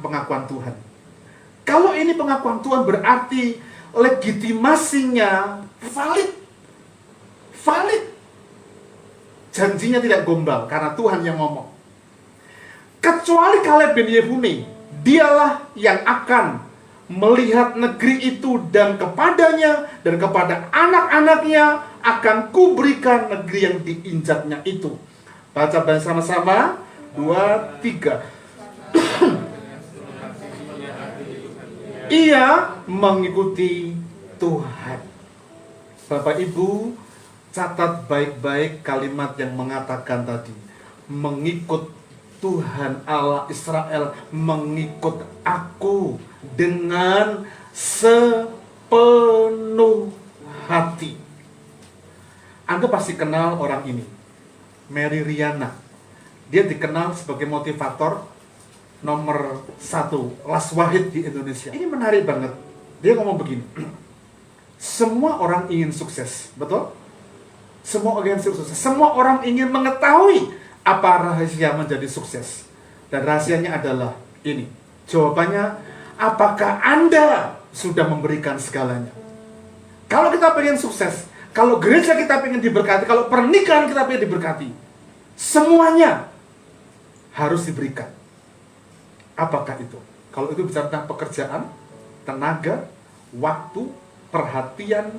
pengakuan Tuhan? Kalau ini pengakuan Tuhan berarti legitimasinya valid. Valid. Janjinya tidak gombal karena Tuhan yang ngomong. Kecuali Kaleb bin Yefune, dialah yang akan melihat negeri itu dan kepadanya dan kepada anak-anaknya akan kuberikan negeri yang diinjaknya itu. Baca bersama-sama 2, 3. Ia mengikuti Tuhan. Bapak Ibu, catat baik-baik kalimat yang mengatakan tadi. Mengikut Tuhan Allah Israel, mengikut aku dengan sepenuh hati. Anda pasti kenal orang ini, Mary Riana. Dia dikenal sebagai motivator nomor 1, Las Wahid di Indonesia. Ini menarik banget. Dia ngomong begini, semua orang ingin sukses, betul? Semua orang ingin sukses. Semua orang ingin mengetahui apa rahasia menjadi sukses. Dan rahasianya adalah ini. Jawabannya, apakah Anda sudah memberikan segalanya? Kalau kita pengen sukses, kalau gereja kita pengen diberkati, kalau pernikahan kita pengen diberkati, semuanya harus diberikan. Apakah itu? Kalau itu bicara tentang pekerjaan, tenaga, waktu, perhatian,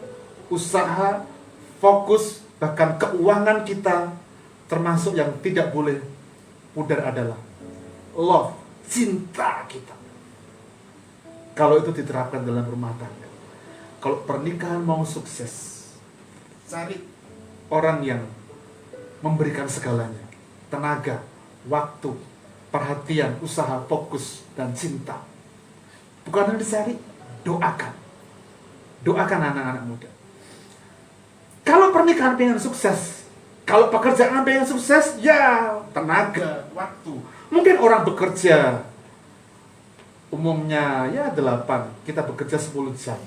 usaha, fokus, bahkan keuangan kita, termasuk yang tidak boleh pudar adalah love, cinta kita. Kalau itu diterapkan dalam rumah tangga, kalau pernikahan mau sukses, cari orang yang memberikan segalanya, tenaga, waktu, perhatian, usaha, fokus, dan cinta. Bukan yang dicari, doakan. Doakan anak-anak muda. Kalau pernikahan pengen sukses, kalau pekerjaan pengen sukses, ya tenaga, waktu. Mungkin orang bekerja umumnya ya 8, kita bekerja 10 jam.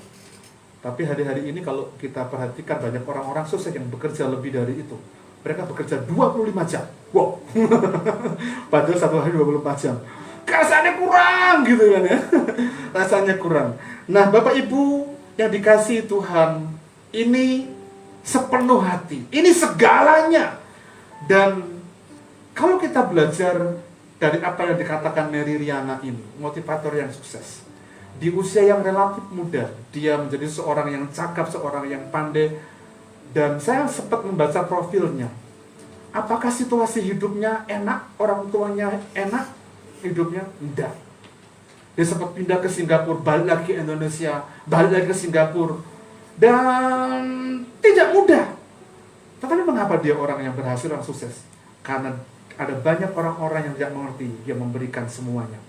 Tapi hari-hari ini kalau kita perhatikan banyak orang-orang sukses yang bekerja lebih dari itu. Mereka bekerja 25 jam. Wow. Padahal satu hari 24 jam. Rasanya kurang gitu kan ya. Rasanya kurang. Nah, Bapak Ibu yang dikasihi Tuhan, ini sepenuh hati. Ini segalanya. Dan kalau kita belajar dari apa yang dikatakan Mary Riana ini, motivator yang sukses. Di usia yang relatif muda, dia menjadi seorang yang cakap, seorang yang pandai. Dan saya sempat membaca profilnya. Apakah situasi hidupnya enak? Orang tuanya enak? Hidupnya? Tidak. Dia sempat pindah ke Singapura, balik lagi ke Indonesia, balik lagi ke Singapura. Dan tidak mudah. Tetapi mengapa dia orang yang berhasil, yang sukses? Karena ada banyak orang-orang yang tidak mengerti, dia memberikan semuanya.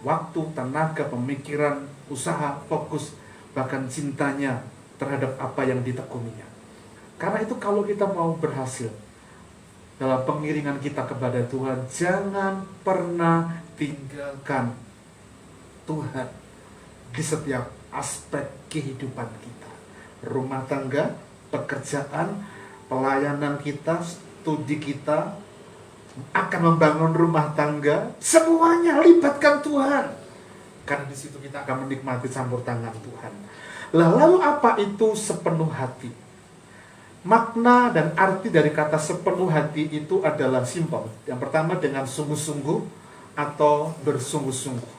Waktu, tenaga, pemikiran, usaha, fokus, bahkan cintanya terhadap apa yang ditekuninya. Karena itu kalau kita mau berhasil dalam pengiringan kita kepada Tuhan, jangan pernah tinggalkan Tuhan di setiap aspek kehidupan kita. Rumah tangga, pekerjaan, pelayanan kita, studi kita, akan membangun rumah tangga, semuanya libatkan Tuhan. Karena di situ kita akan menikmati campur tangan Tuhan. Lalu apa itu sepenuh hati? Makna dan arti dari kata sepenuh hati itu adalah simpel. Yang pertama dengan sungguh-sungguh atau bersungguh-sungguh.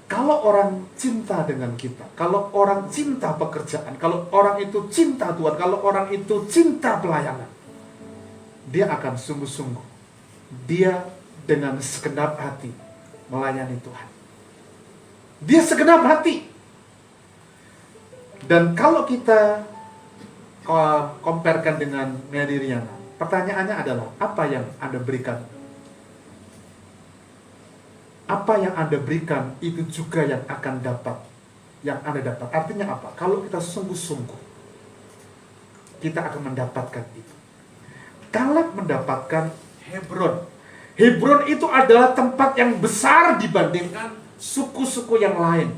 Kalau orang cinta dengan kita, kalau orang cinta pekerjaan, kalau orang itu cinta Tuhan, kalau orang itu cinta pelayanan, dia akan sungguh-sungguh. Dia dengan segenap hati melayani Tuhan. Dia segenap hati. Dan kalau kita comparekan dengan Mary Riana, pertanyaannya adalah, apa yang Anda berikan? Apa yang Anda berikan itu juga yang akan dapat, yang Anda dapat. Artinya apa? Kalau kita sungguh-sungguh, kita akan mendapatkan itu. Kaleb mendapatkan Hebron. Hebron itu adalah tempat yang besar dibandingkan suku-suku yang lain.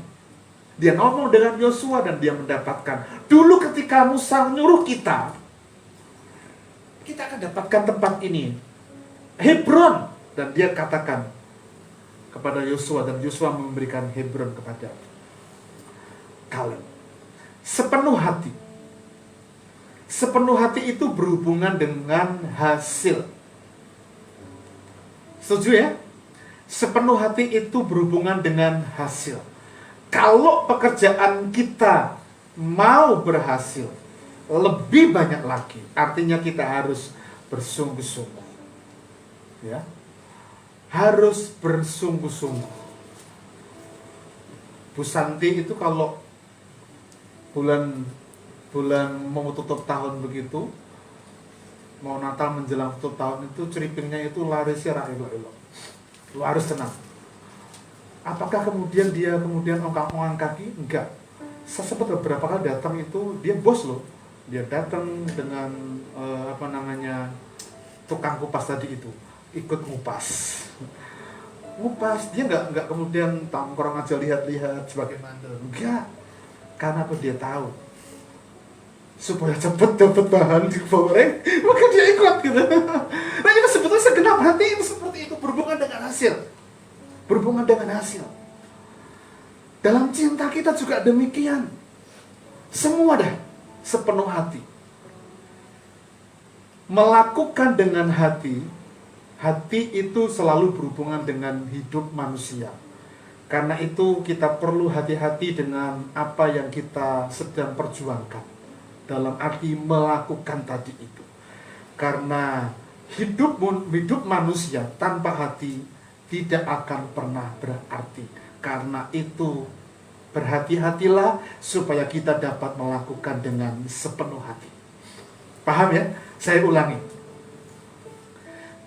Dia ngomong dengan Yosua dan dia mendapatkan. Dulu ketika Musa menyuruh kita akan dapatkan tempat ini, Hebron. Dan dia katakan kepada Yosua, dan Yosua memberikan Hebron kepada Kaleb. Sepenuh hati. Sepenuh hati itu berhubungan dengan hasil. Setuju ya? Sepenuh hati itu berhubungan dengan hasil. Kalau pekerjaan kita mau berhasil lebih banyak lagi, artinya kita harus bersungguh-sungguh. Ya. Harus bersungguh-sungguh. Bu Santi itu kalau bulan mau tutup tahun begitu, mau Natal menjelang tutup tahun itu, ceripingnya itu larisnya ilo-ilo. Lu harus tenang. Apakah kemudian dia ongkang-ongkang kaki? Enggak. Saya sempat beberapa kali datang itu, dia bos loh. Dia datang dengan tukang kupas tadi itu, ikut ngupas. Dia nggak kemudian tongkrong aja lihat-lihat sebagai mandor. Enggak. Karena apa? Dia tahu supaya cepat dapat bahan digoreng, maka dia ikut gitu. Nah, itu sebetulnya segenap hati itu seperti itu, berhubungan dengan hasil. Berhubungan dengan hasil. Dalam cinta kita juga demikian. Semua dah sepenuh hati. Melakukan dengan hati itu selalu berhubungan dengan hidup manusia. Karena itu kita perlu hati-hati dengan apa yang kita sedang perjuangkan. Dalam arti melakukan tadi itu. Karena hidup manusia tanpa hati tidak akan pernah berarti. Karena itu berhati-hatilah supaya kita dapat melakukan dengan sepenuh hati. Paham ya? Saya ulangi.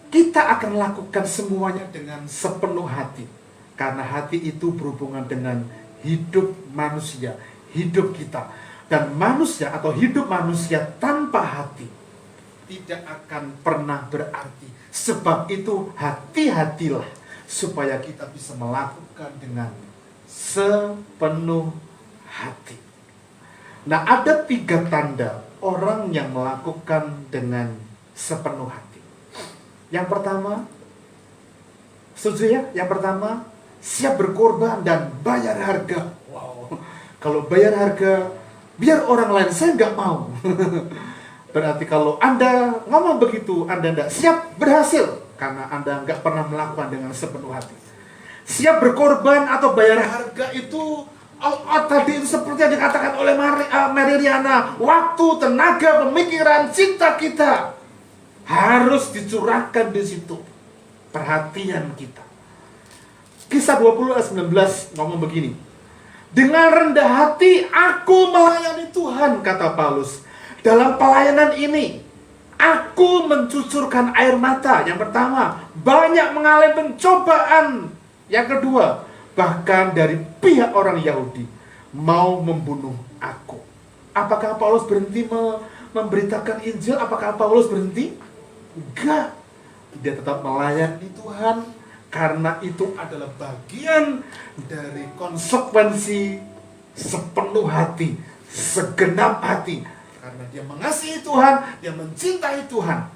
Kita akan lakukan semuanya dengan sepenuh hati. Karena hati itu berhubungan dengan hidup manusia, hidup kita. Dan manusia atau hidup manusia tanpa hati tidak akan pernah berarti. Sebab itu hati-hatilah supaya kita bisa melakukan dengan sepenuh hati. Nah, ada 3 tanda orang yang melakukan dengan sepenuh hati. Yang pertama, setuju ya? Yang pertama, siap berkorban dan bayar harga. Wow. Kalau bayar harga, biar orang lain, saya nggak mau. Berarti kalau Anda ngomong begitu, Anda tidak siap berhasil. Karena Anda nggak pernah melakukan dengan sepenuh hati. Siap berkorban atau bayar harga itu, tadi itu seperti yang dikatakan oleh Mary Riana, waktu, tenaga, pemikiran, cinta kita harus dicurahkan di situ. Perhatian kita. Kisah 20 ayat 19 ngomong begini. Dengan rendah hati aku melayani Tuhan, kata Paulus. Dalam pelayanan ini aku mencucurkan air mata. Yang pertama, banyak mengalami pencobaan. Yang kedua, bahkan dari pihak orang Yahudi mau membunuh aku. Apakah Paulus berhenti memberitakan Injil? Apakah Paulus berhenti? Enggak. Dia tetap melayani Tuhan karena itu adalah bagian dari konsekuensi sepenuh hati, segenap hati. Karena dia mengasihi Tuhan, dia mencintai Tuhan.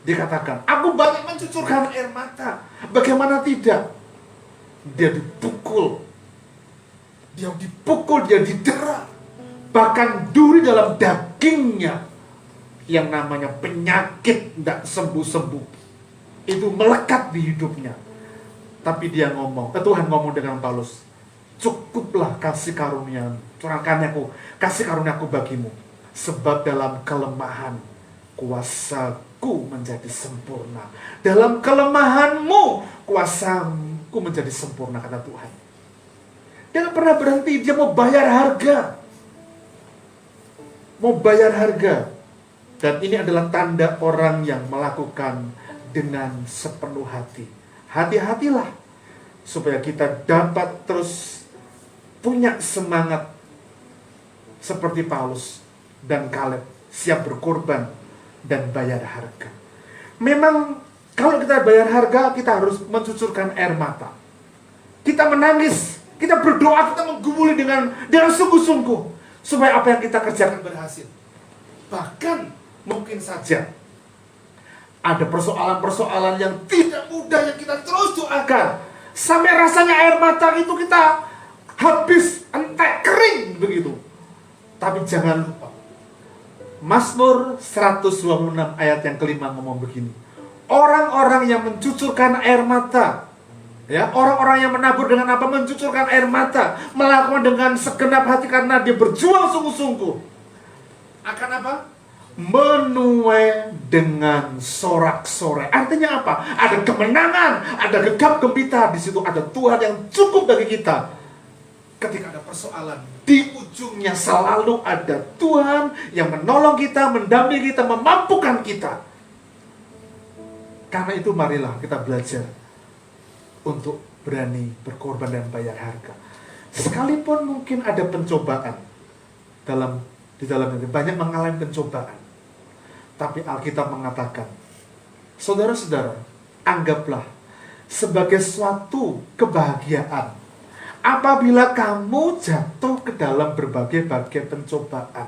Dia katakan, aku banyak mencucurkan air mata. Bagaimana tidak? Dia dipukul. Dia didera. Bahkan duri dalam dagingnya yang namanya penyakit tidak sembuh-sembuh. Itu melekat di hidupnya. Tapi dia Tuhan ngomong dengan Paulus, cukuplah kasih karunia, kasih karuniaku bagimu. Sebab dalam kelemahan kuasaku menjadi sempurna. Dalam kelemahanmu kuasaku menjadi sempurna, kata Tuhan. Dia tidak pernah berhenti, dia mau bayar harga. Mau bayar harga. Dan ini adalah tanda orang yang melakukan dengan sepenuh hati. Hati-hatilah supaya kita dapat terus punya semangat seperti Paulus dan Kaleb, siap berkorban dan bayar harga. Memang kalau kita bayar harga, kita harus mencucurkan air mata. Kita menangis Kita berdoa, kita menggumuli dengan sungguh-sungguh supaya apa yang kita kerjakan berhasil. Bahkan mungkin saja ada persoalan-persoalan yang tidak mudah yang kita terus doakan sampai rasanya air mata itu kita habis, entek, kering begitu. Tapi jangan lupa, Mazmur 126 ayat yang kelima ngomong begini. Orang-orang yang mencucurkan air mata, ya, orang-orang yang menabur dengan apa? Mencucurkan air mata, melakukan dengan segenap hati karena dia berjuang sungguh-sungguh. Akan apa? Menuai dengan sorak-sorai. Artinya apa? Ada kemenangan, ada gegap gempita di situ, ada Tuhan yang cukup bagi kita. Ketika ada persoalan, di ujungnya selalu ada Tuhan yang menolong kita, mendampingi kita, memampukan kita. Karena itu marilah kita belajar untuk berani berkorban dan bayar harga. Sekalipun mungkin ada pencobaan di dalam itu, banyak mengalami pencobaan. Tapi Alkitab mengatakan, saudara-saudara, anggaplah sebagai suatu kebahagiaan apabila kamu jatuh ke dalam berbagai-bagai pencobaan.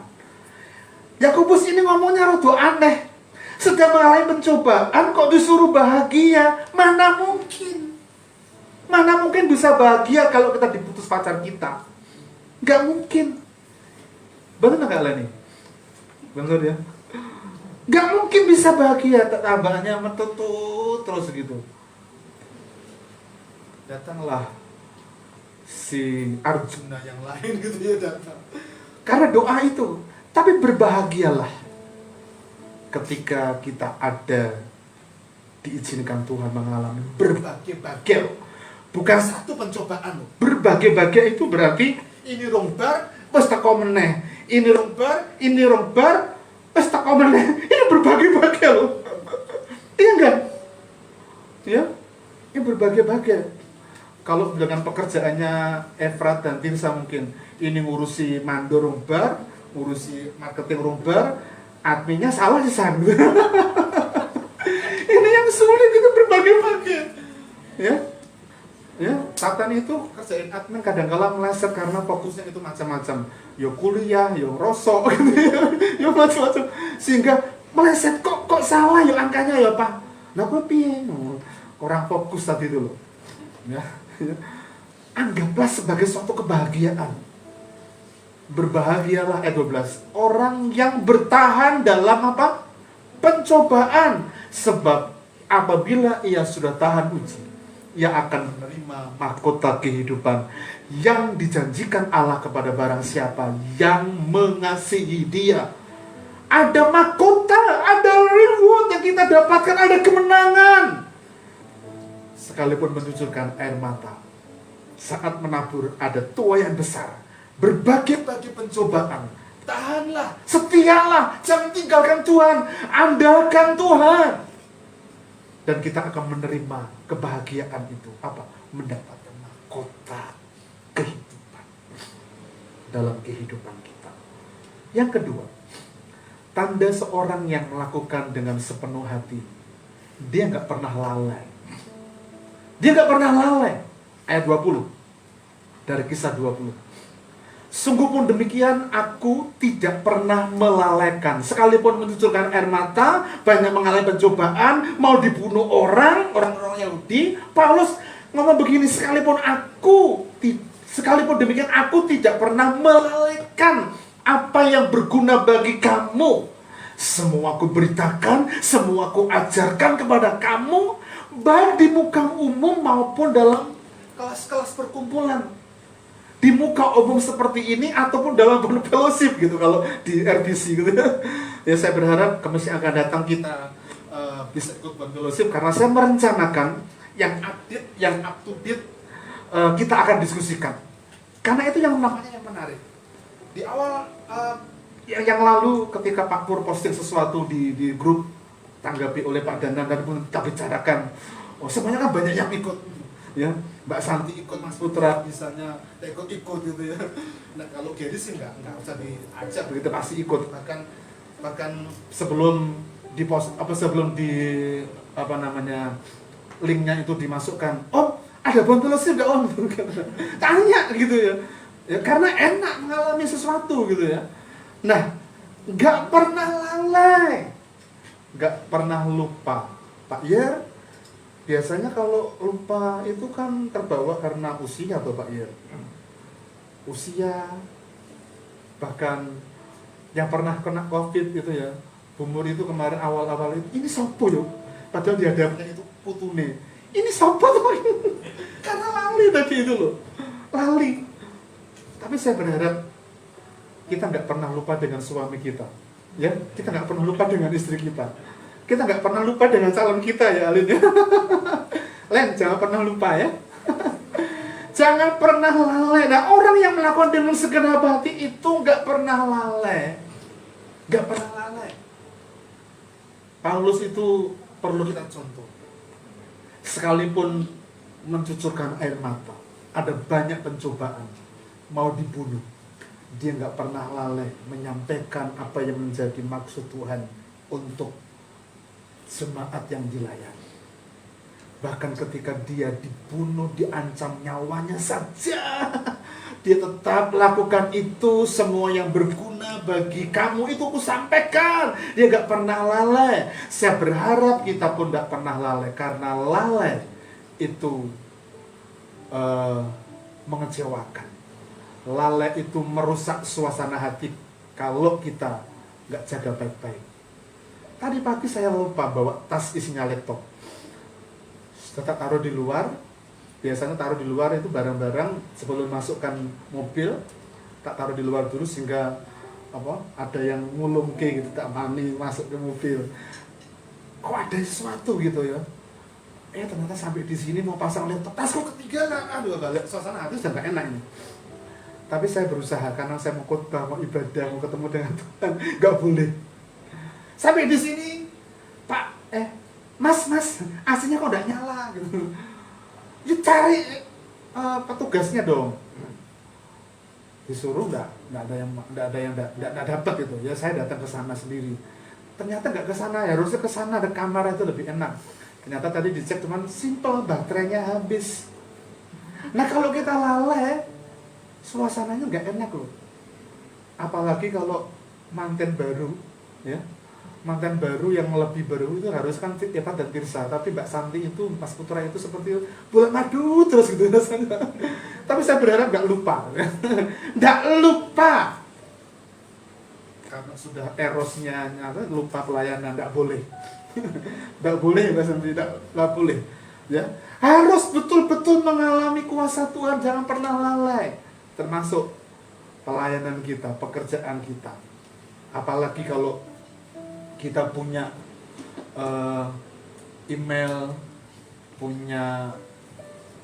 Yakobus ini ngomongnya rada aneh. Sedang mengalami pencobaan kok disuruh bahagia? Mana mungkin? Mana mungkin bisa bahagia kalau kita diputus pacar kita? Gak mungkin. Betul gak Leni? Betul ya? Gak mungkin bisa bahagia, tambahnya metutut terus gitu. Datanglah si Arjuna yang lain gitu ya datang. Karena doa itu. Tapi berbahagialah ketika kita ada diizinkan Tuhan mengalami berbagai-bagai. Bukan satu pencobaan. Berbagai-bagai itu berarti ini rombar, wes teko meneh. Ini rombar, wes teko meneh. Ini berbagai-bagai loh. Iya enggak? Ya? Ini berbagai-bagai. Kalau dengan pekerjaannya Efrat dan Tirsa mungkin ini ngurusi mandor rombar, ngurusi marketing rombar, adminnya salah di sana. Ini yang sulit itu berbagai-bagai. Ya, Satan itu kerjain admin kadang-kala meleset karena fokusnya itu macam-macam. Yo kuliah, yo rosok gitu ya. Yo macam-macam. Sehingga meleset kok salah yo angkanya ya, Pak. Lah kok piye? Kurang fokus tadi itu loh. Ya. Anggaplah sebagai suatu kebahagiaan. Berbahagialah ayat 12. Orang yang bertahan dalam apa? Pencobaan. Sebab apabila ia sudah tahan uji, ia akan menerima mahkota kehidupan yang dijanjikan Allah kepada barang siapa yang mengasihi dia. Ada mahkota, ada reward yang kita dapatkan, ada kemenangan. Sekalipun mencucurkan air mata, saat menabur ada tuaian besar, berbagai-bagai pencobaan. Tahanlah, setialah, jangan tinggalkan Tuhan, andalkan Tuhan. Dan kita akan menerima kebahagiaan itu. Apa? Mendapatkan mahkota kehidupan dalam kehidupan kita. Yang kedua, tanda seorang yang melakukan dengan sepenuh hati, dia nggak pernah lalai. Dia nggak pernah lalai. Ayat 20 dari Kisah 20. Sungguh pun demikian, aku tidak pernah melalaikan. Sekalipun mencucurkan air mata, banyak mengalami pencobaan, mau dibunuh orang-orang Yahudi, Paulus ngomong begini, sekalipun demikian, aku tidak pernah melalaikan apa yang berguna bagi kamu. Semua aku beritakan, semua aku ajarkan kepada kamu, baik di muka umum maupun dalam kelas-kelas perkumpulan. Di muka umum seperti ini ataupun dalam fellowship gitu kalau di RBC gitu ya. Ya saya berharap Kamis yang akan datang kita bisa ikut fellowship karena saya merencanakan yang update, yang up to date kita akan diskusikan. Karena itu yang namanya yang menarik. Di awal yang lalu ketika Pak Pur posting sesuatu di grup, tanggapi oleh Pak Dandan dan pun kita bicarakan, sebenarnya kan banyak yang ikut, ya Mbak Santi ikut, Mas Putra misalnya ikut gitu ya. Nah kalau Gary sih nggak usah diajak begitu, pasti ikut. Bahkan sebelum linknya itu dimasukkan, Ada bontolusnya nggak om? Tanya gitu ya. Ya karena enak mengalami sesuatu gitu ya. Nah, nggak pernah lalai, nggak pernah lupa. Pak Yer, biasanya kalau lupa itu kan terbawa karena usia atau Pak Yer? Usia, bahkan yang pernah kena COVID gitu ya, umur itu kemarin awal-awal itu, ini sopo yo, padahal di hadapannya itu putune, ini sopo tuh, karena lali tadi itu loh, lali. Tapi saya berharap kita nggak pernah lupa dengan suami kita, ya, kita nggak pernah lupa dengan istri kita, kita nggak pernah lupa dengan calon kita ya Alin ya. Len, jangan pernah lupa ya. Jangan pernah lalai. Nah, orang yang melakukan dengan segenap hati itu nggak pernah lalai. Nggak pernah lalai. Paulus itu perlu kita contoh. Sekalipun mencucurkan air mata, ada banyak pencobaan, mau dibunuh, dia nggak pernah lalai menyampaikan apa yang menjadi maksud Tuhan untuk jemaat yang dilayani. Bahkan ketika dia dibunuh, diancam nyawanya saja, dia tetap lakukan itu. Semua yang berguna bagi kamu itu kusampaikan. Dia gak pernah lalai. Saya berharap kita pun gak pernah lalai, karena lalai itu mengecewakan. Lalai itu merusak suasana hati kalau kita gak jaga baik-baik. Tadi pagi saya lupa bawa tas isinya laptop. Tetap taruh di luar. Biasanya taruh di luar itu barang-barang sebelum masukkan mobil, tak taruh di luar dulu sehingga ada yang ngulung ke gitu, tak mani masuk ke mobil. Kok ada sesuatu gitu ya? Ternyata sampai di sini mau pasang laptop, tasku ketinggalan. Aduh, balik suasana hati sudah gak enak ini. Tapi saya berusaha karena saya mau khotbah, mau ibadah, mau ketemu dengan Tuhan, gak boleh. Sampai di sini, Pak, Mas, AC-nya kok udah nyala gitu. Ya cari petugasnya dong. Disuruh enggak ada yang dapat gitu. Ya saya datang ke sana sendiri. Ternyata enggak ke sana, ya harusnya ke sana, ada kamar itu lebih enak. Ternyata tadi dicek cuman simple, baterainya habis. Nah, kalau kita lalai, suasananya enggak enak loh. Apalagi kalau manten baru, ya. Mantan baru yang lebih baru itu harus kan Tirta dan Tirsa, tapi Mbak Santi itu, Mas Putra itu seperti bulan madu terus gitu rasanya. Tapi saya berharap nggak lupa, nggak lupa, karena sudah erosnya nyata, lupa pelayanan nggak boleh, nggak boleh Mbak Santi, nggak boleh, ya harus betul-betul mengalami kuasa Tuhan, jangan pernah lalai, termasuk pelayanan kita, pekerjaan kita, apalagi kalau kita punya email, punya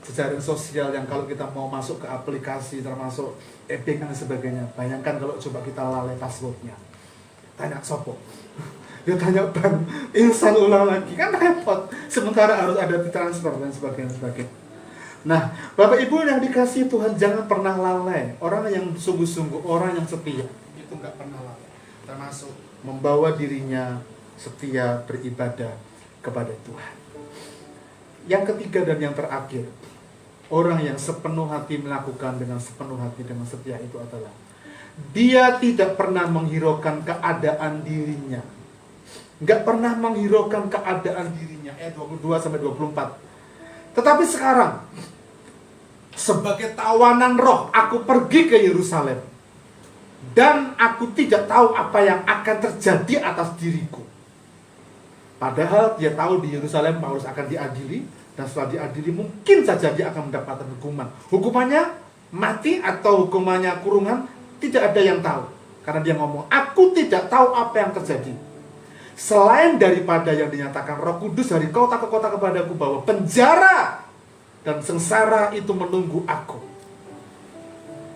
jejaring sosial yang kalau kita mau masuk ke aplikasi termasuk e-banking dan sebagainya. Bayangkan kalau coba kita lalai passwordnya, tanya sopo, ya tanya bank, insan ulang lagi, kan repot. Sementara harus ada transfer dan sebagainya. Nah, Bapak Ibu yang dikasihi Tuhan, jangan pernah lalai. Orang yang sungguh-sungguh, orang yang setia, itu nggak pernah lalai. Termasuk membawa dirinya setia beribadah kepada Tuhan. Yang ketiga dan yang terakhir, orang yang sepenuh hati melakukan dengan sepenuh hati dengan setia itu adalah dia tidak pernah menghiraukan keadaan dirinya. Nggak pernah menghiraukan keadaan dirinya. 22-24. Tetapi sekarang, sebagai tawanan roh, aku pergi ke Yerusalem. Dan aku tidak tahu apa yang akan terjadi atas diriku. Padahal dia tahu di Yerusalem Paulus akan diadili. Dan setelah diadili mungkin saja dia akan mendapatkan hukuman. Hukumannya mati atau hukumannya kurungan, tidak ada yang tahu. Karena dia ngomong, aku tidak tahu apa yang terjadi. Selain daripada yang dinyatakan Roh Kudus dari kota ke kota kepadaku, bahwa penjara dan sengsara itu menunggu aku.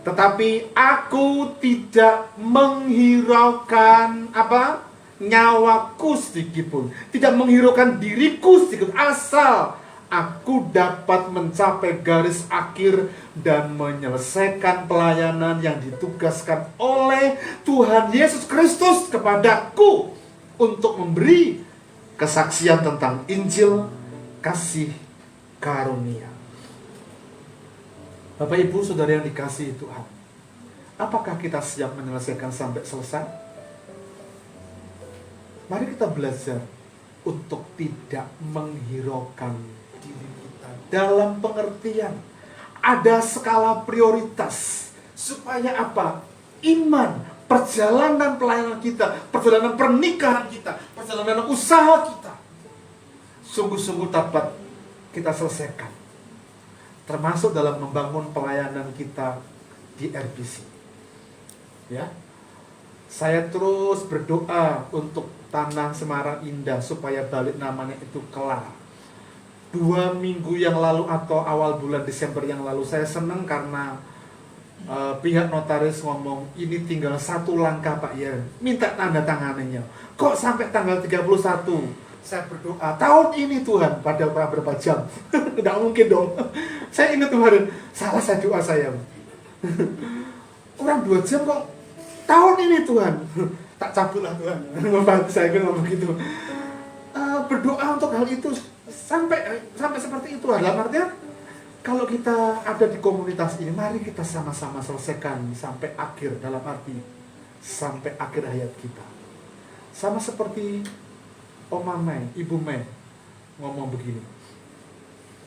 Tetapi aku tidak menghiraukan nyawaku sedikit pun, tidak menghiraukan diriku sedikit, asal aku dapat mencapai garis akhir dan menyelesaikan pelayanan yang ditugaskan oleh Tuhan Yesus Kristus kepadaku untuk memberi kesaksian tentang Injil kasih karunia. Bapak Ibu Saudara yang dikasihi Tuhan, apakah kita siap menyelesaikan sampai selesai? Mari kita belajar untuk tidak menghiraukan diri kita dalam pengertian ada skala prioritas supaya apa? Iman, perjalanan pelayanan kita, perjalanan pernikahan kita, perjalanan usaha kita sungguh-sungguh dapat kita selesaikan, termasuk dalam membangun pelayanan kita di RBC. Ya, saya terus berdoa untuk tanah Semarang Indah supaya balik namanya itu kelar. 2 minggu yang lalu atau awal bulan Desember yang lalu saya senang karena pihak notaris ngomong ini tinggal 1 langkah Pak ya, minta tanda tangannya. Kok sampai tanggal 31? Saya berdoa tahun ini Tuhan, padahal berapa jam? Tidak mungkin dong. Saya ingat kemarin, salah saya doa saya. Orang 2 jam kok tahun ini Tuhan. Tak cabut lah Tuhan. Membantu saya ngomong begitu. Berdoa untuk hal itu sampai seperti itu. Dalam artian kalau kita ada di komunitas ini, mari kita sama-sama selesaikan sampai akhir, dalam arti sampai akhir hayat kita. Sama seperti Oma Mei, Ibu Mei ngomong begini,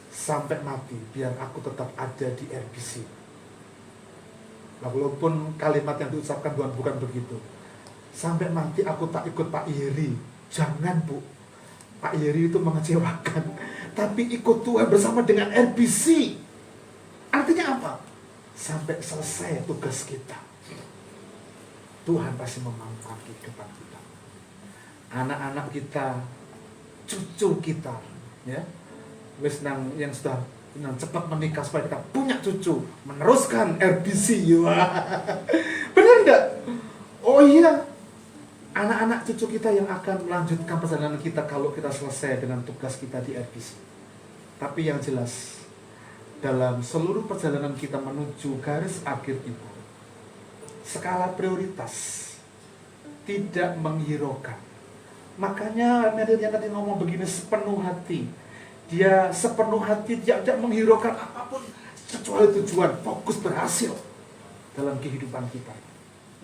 sampai mati biar aku tetap ada di RBC. Walaupun kalimat yang diucapkan Tuhan bukan begitu, sampai mati aku tak ikut Pak Yeri. Jangan Bu, Pak Yeri itu mengecewakan, tapi ikut Tuhan bersama dengan RBC. Artinya apa? Sampai selesai tugas kita, Tuhan pasti memampukan kehidupan kita. Anak-anak kita, cucu kita, ya, wis nang yang sudah cepat menikah supaya kita punya cucu, meneruskan RBC. Benar enggak? Oh iya, anak-anak cucu kita yang akan melanjutkan perjalanan kita kalau kita selesai dengan tugas kita di RBC. Tapi yang jelas, dalam seluruh perjalanan kita menuju garis akhir itu, skala prioritas tidak menghiraukan. Makanya Nadia tadi ngomong begini, sepenuh hati. Dia sepenuh hati, dia tidak menghiraukan apapun kecuali tujuan, fokus berhasil dalam kehidupan kita.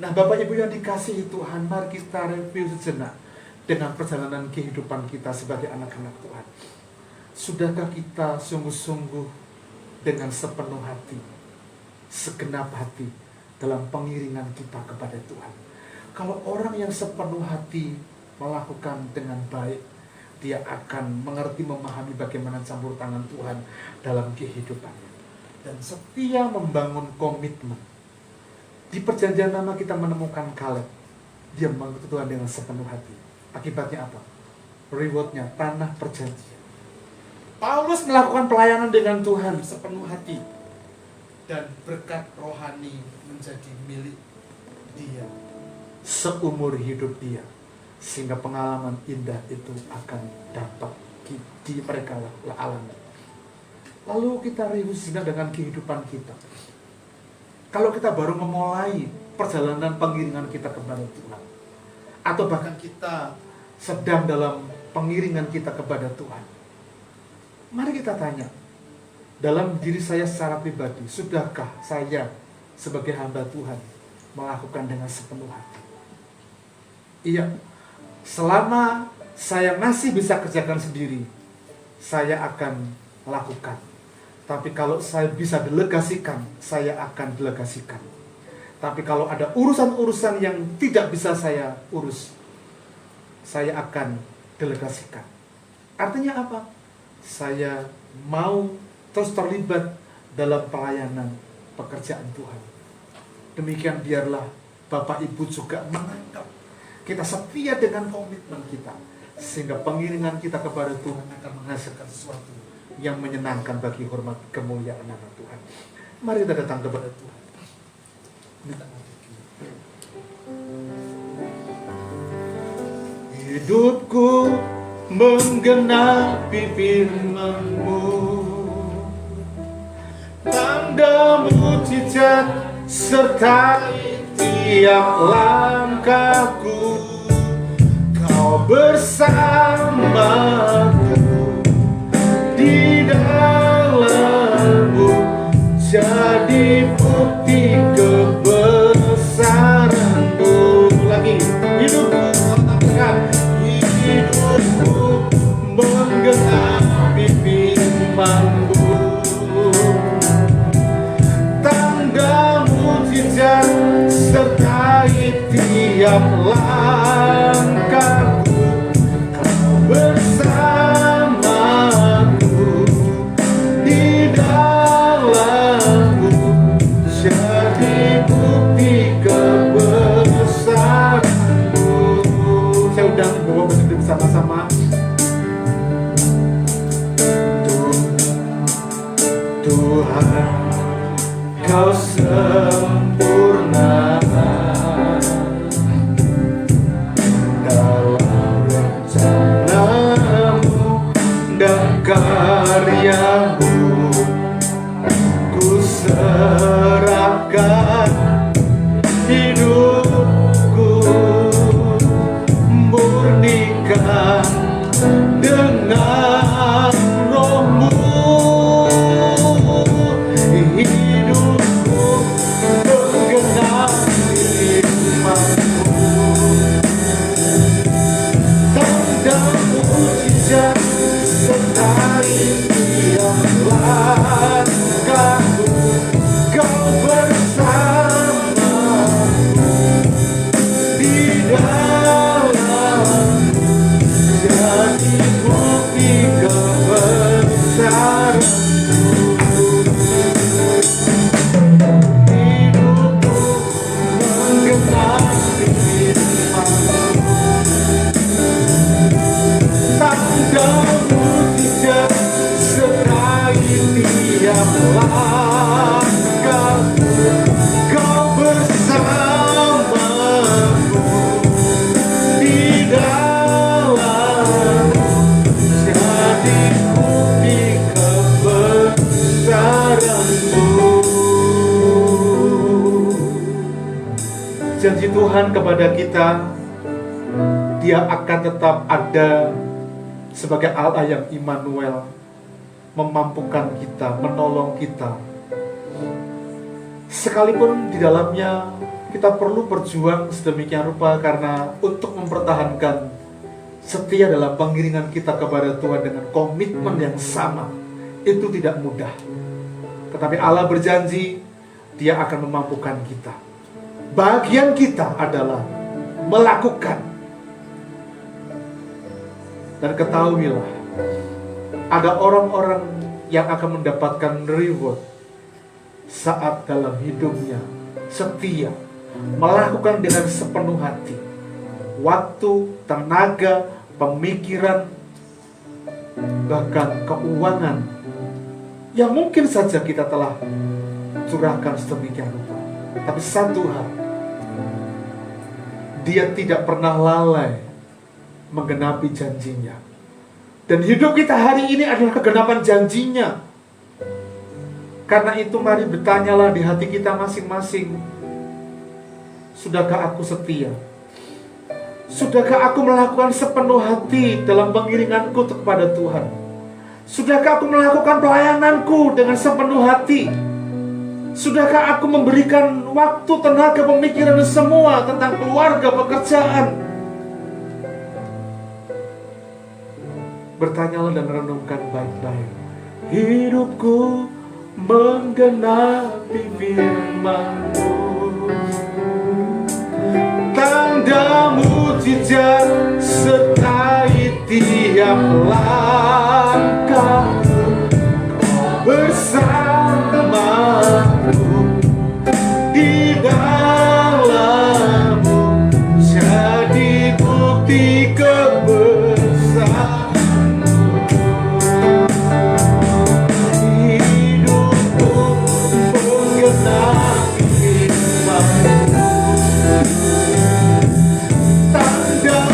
Nah Bapak Ibu yang dikasihi Tuhan, mari kita review sejenak dengan perjalanan kehidupan kita sebagai anak-anak Tuhan. Sudahkah kita sungguh-sungguh dengan sepenuh hati, segenap hati dalam pengiringan kita kepada Tuhan? Kalau orang yang sepenuh hati melakukan dengan baik, dia akan mengerti, memahami bagaimana campur tangan Tuhan dalam kehidupannya, dan setia membangun komitmen. Di perjanjian lama kita menemukan Kaleb, dia mengikuti Tuhan dengan sepenuh hati. Akibatnya apa? Rewardnya tanah perjanjian. Paulus melakukan pelayanan dengan Tuhan sepenuh hati, dan berkat rohani menjadi milik dia seumur hidup dia, sehingga pengalaman indah itu akan dapat di mereka alami. Lalu kita review dengan kehidupan kita. Kalau kita baru memulai perjalanan pengiringan kita kepada Tuhan, atau bahkan kita sedang dalam pengiringan kita kepada Tuhan, mari kita tanya dalam diri saya secara pribadi, sudahkah saya sebagai hamba Tuhan melakukan dengan sepenuh hati? Iya, selama saya masih bisa kerjakan sendiri, saya akan lakukan. Tapi kalau saya bisa delegasikan, saya akan delegasikan. Tapi kalau ada urusan-urusan yang tidak bisa saya urus, saya akan delegasikan. Artinya apa? Saya mau terus terlibat dalam pelayanan pekerjaan Tuhan. Demikian biarlah Bapak Ibu juga menangkap kita setia dengan komitmen kita, sehingga pengiringan kita kepada Tuhan akan menghasilkan sesuatu yang menyenangkan bagi hormat kemuliaan nama Tuhan. Mari kita datang kepada Tuhan. Hidupku menggenapi firman-Mu, tanda mujizat sertai tiap langkahku. Kau bersamaku di dalam-Mu, jadi bukti kebesaran-Mu. Lagi, hidupku katakan, hidupku menggenapi firman-Mu. Tanda mujizat sertai tiap langkahku, Kau bersamaku di dalamku, jadi bukti kebesaran-Mu. Saya undang Bapak berdiri bersama-sama. Tuhan, Kau sempurna dalam rencana-Mu dan karya-Mu. Ku serahkan hidupku, murnikan dengan Roh-Mu. Hidupku menggenapi firman-Mu. Tanda mujizat sertai tiap langkahku, Kau bersamaku di dalamku, jadi bukti kebesaran-Mu. Hidupku menggenapi firman-Mu. Tanda mujizat sertai tiap langkahku, Kau bersamaku di dalamku, jadi bukti kebesaran-Mu. Janji Tuhan kepada kita, Dia akan tetap ada sebagai Allah yang Immanuel, memampukan kita, menolong kita. Sekalipun di dalamnya kita perlu berjuang sedemikian rupa, karena untuk mempertahankan setia dalam pengiringan kita kepada Tuhan dengan komitmen yang sama, itu tidak mudah. Tetapi Allah berjanji, Dia akan memampukan kita. Bagian kita adalah melakukan. Dan ketahuilah, ada orang-orang yang akan mendapatkan reward saat dalam hidupnya setia, melakukan dengan sepenuh hati, waktu, tenaga, pemikiran, bahkan keuangan yang mungkin saja kita telah curahkan sedemikian rupa. Tapi satu hal, Dia tidak pernah lalai menggenapi janjinya. Dan hidup kita hari ini adalah kegenapan janjinya. Karena itu mari bertanyalah di hati kita masing-masing, sudahkah aku setia? Sudahkah aku melakukan sepenuh hati dalam pengiringanku kepada Tuhan? Sudahkah aku melakukan pelayananku dengan sepenuh hati? Sudahkah aku memberikan waktu, tenaga, pemikiran semua tentang keluarga, pekerjaan? Bertanyalah dan renungkan baik-baik. Hidupku menggenapi firman-Mu. Tanda mujizat sertai tiap langkahku, Kau bersamaku di dalammu, jadi bukti kebesaran-Mu. Hidupku menggenapi firman-Mu. Tanda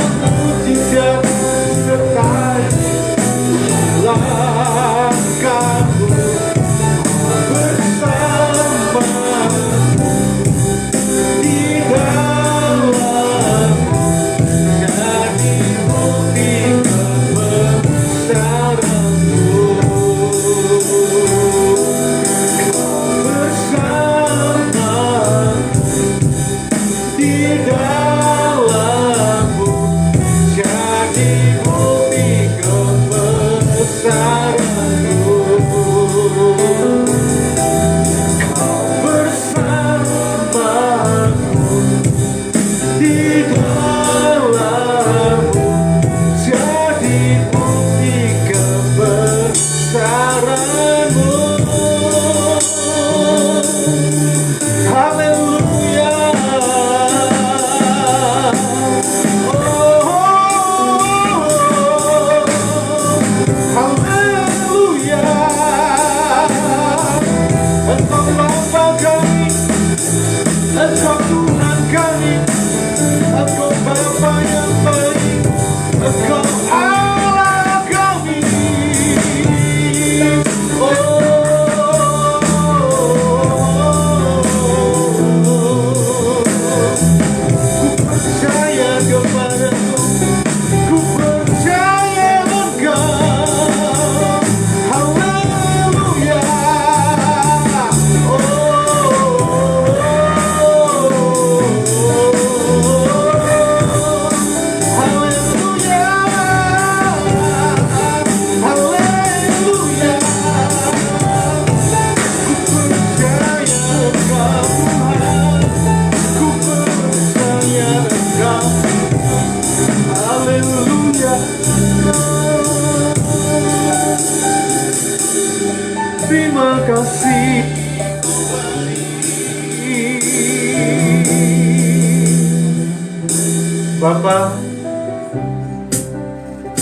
Bapa,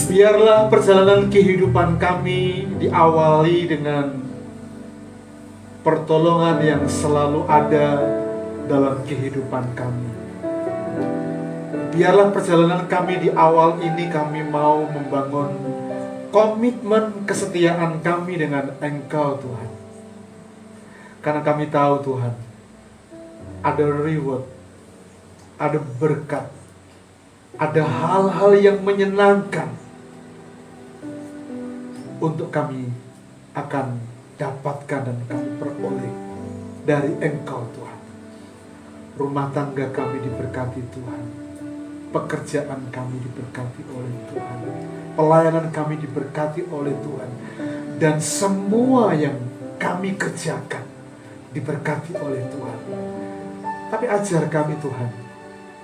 biarlah perjalanan kehidupan kami diawali dengan pertolongan yang selalu ada dalam kehidupan kami. Biarlah perjalanan kami di awal ini kami mau membangun komitmen kesetiaan kami dengan Engkau Tuhan. Karena kami tahu Tuhan, ada reward, ada berkat, ada hal-hal yang menyenangkan untuk kami akan dapatkan dan kami peroleh dari Engkau Tuhan. Rumah tangga kami diberkati Tuhan, pekerjaan kami diberkati oleh Tuhan, pelayanan kami diberkati oleh Tuhan, dan semua yang kami kerjakan diberkati oleh Tuhan. Tapi ajar kami Tuhan,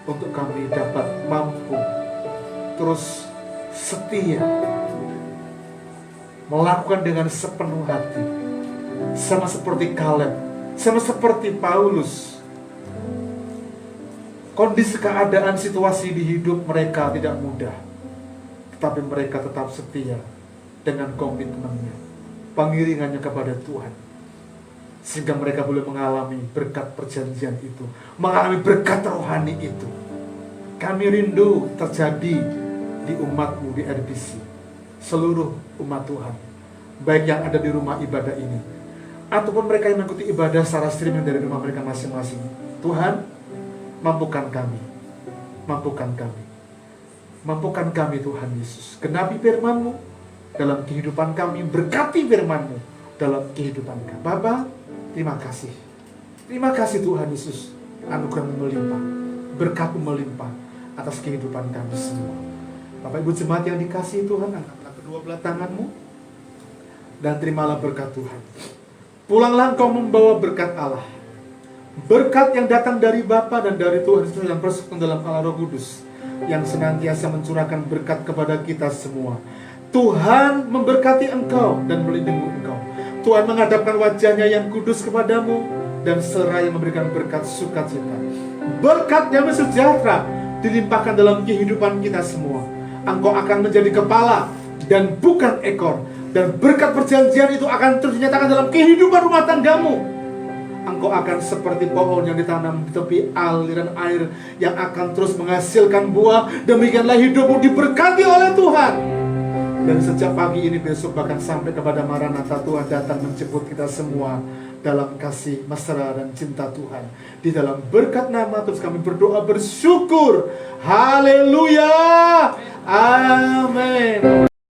untuk kami dapat mampu terus setia melakukan dengan sepenuh hati, sama seperti Kaleb, sama seperti Paulus. Kondisi keadaan situasi di hidup mereka tidak mudah, tetapi mereka tetap setia dengan komitmennya, pengiringannya kepada Tuhan, sehingga mereka boleh mengalami berkat perjanjian itu, mengalami berkat rohani itu. Kami rindu terjadi di umatmu, di RBC, seluruh umat Tuhan, baik yang ada di rumah ibadah ini, ataupun mereka yang mengikuti ibadah secara streaming dari rumah mereka masing-masing. Tuhan, mampukan kami, mampukan kami, mampukan kami Tuhan Yesus. Genapi firman-Mu dalam kehidupan kami, berkati firman-Mu dalam kehidupan kami. Bapa, terima kasih. Terima kasih Tuhan Yesus, anugerah-Mu melimpah, berkat-Mu melimpah atas kehidupan kami semua. Bapak Ibu jemaat yang dikasihi Tuhan, angkatlah kedua belah tangan-Mu dan terimalah berkat Tuhan. Pulanglah engkau membawa berkat Allah, berkat yang datang dari Bapa dan dari Tuhan Yesus yang bersekutu dalam Allah Roh Kudus, yang senantiasa mencurahkan berkat kepada kita semua. Tuhan memberkati engkau dan melindungi engkau. Tuhan menghadapkan wajahnya yang kudus kepadamu dan seraya memberikan berkat sukacita. Berkat yang sejahtera dilimpahkan dalam kehidupan kita semua. Engkau akan menjadi kepala dan bukan ekor, dan berkat perjanjian itu akan terus dinyatakan dalam kehidupan rumah tanggamu. Engkau akan seperti pohon yang ditanam di tepi aliran air, yang akan terus menghasilkan buah. Demikianlah hidupmu diberkati oleh Tuhan. Dan sejak pagi ini, besok, bahkan sampai kepada Maranatha, Tuhan datang menjemput kita semua dalam kasih mesra dan cinta Tuhan. Di dalam berkat nama terus kami berdoa bersyukur. Haleluya. Amin.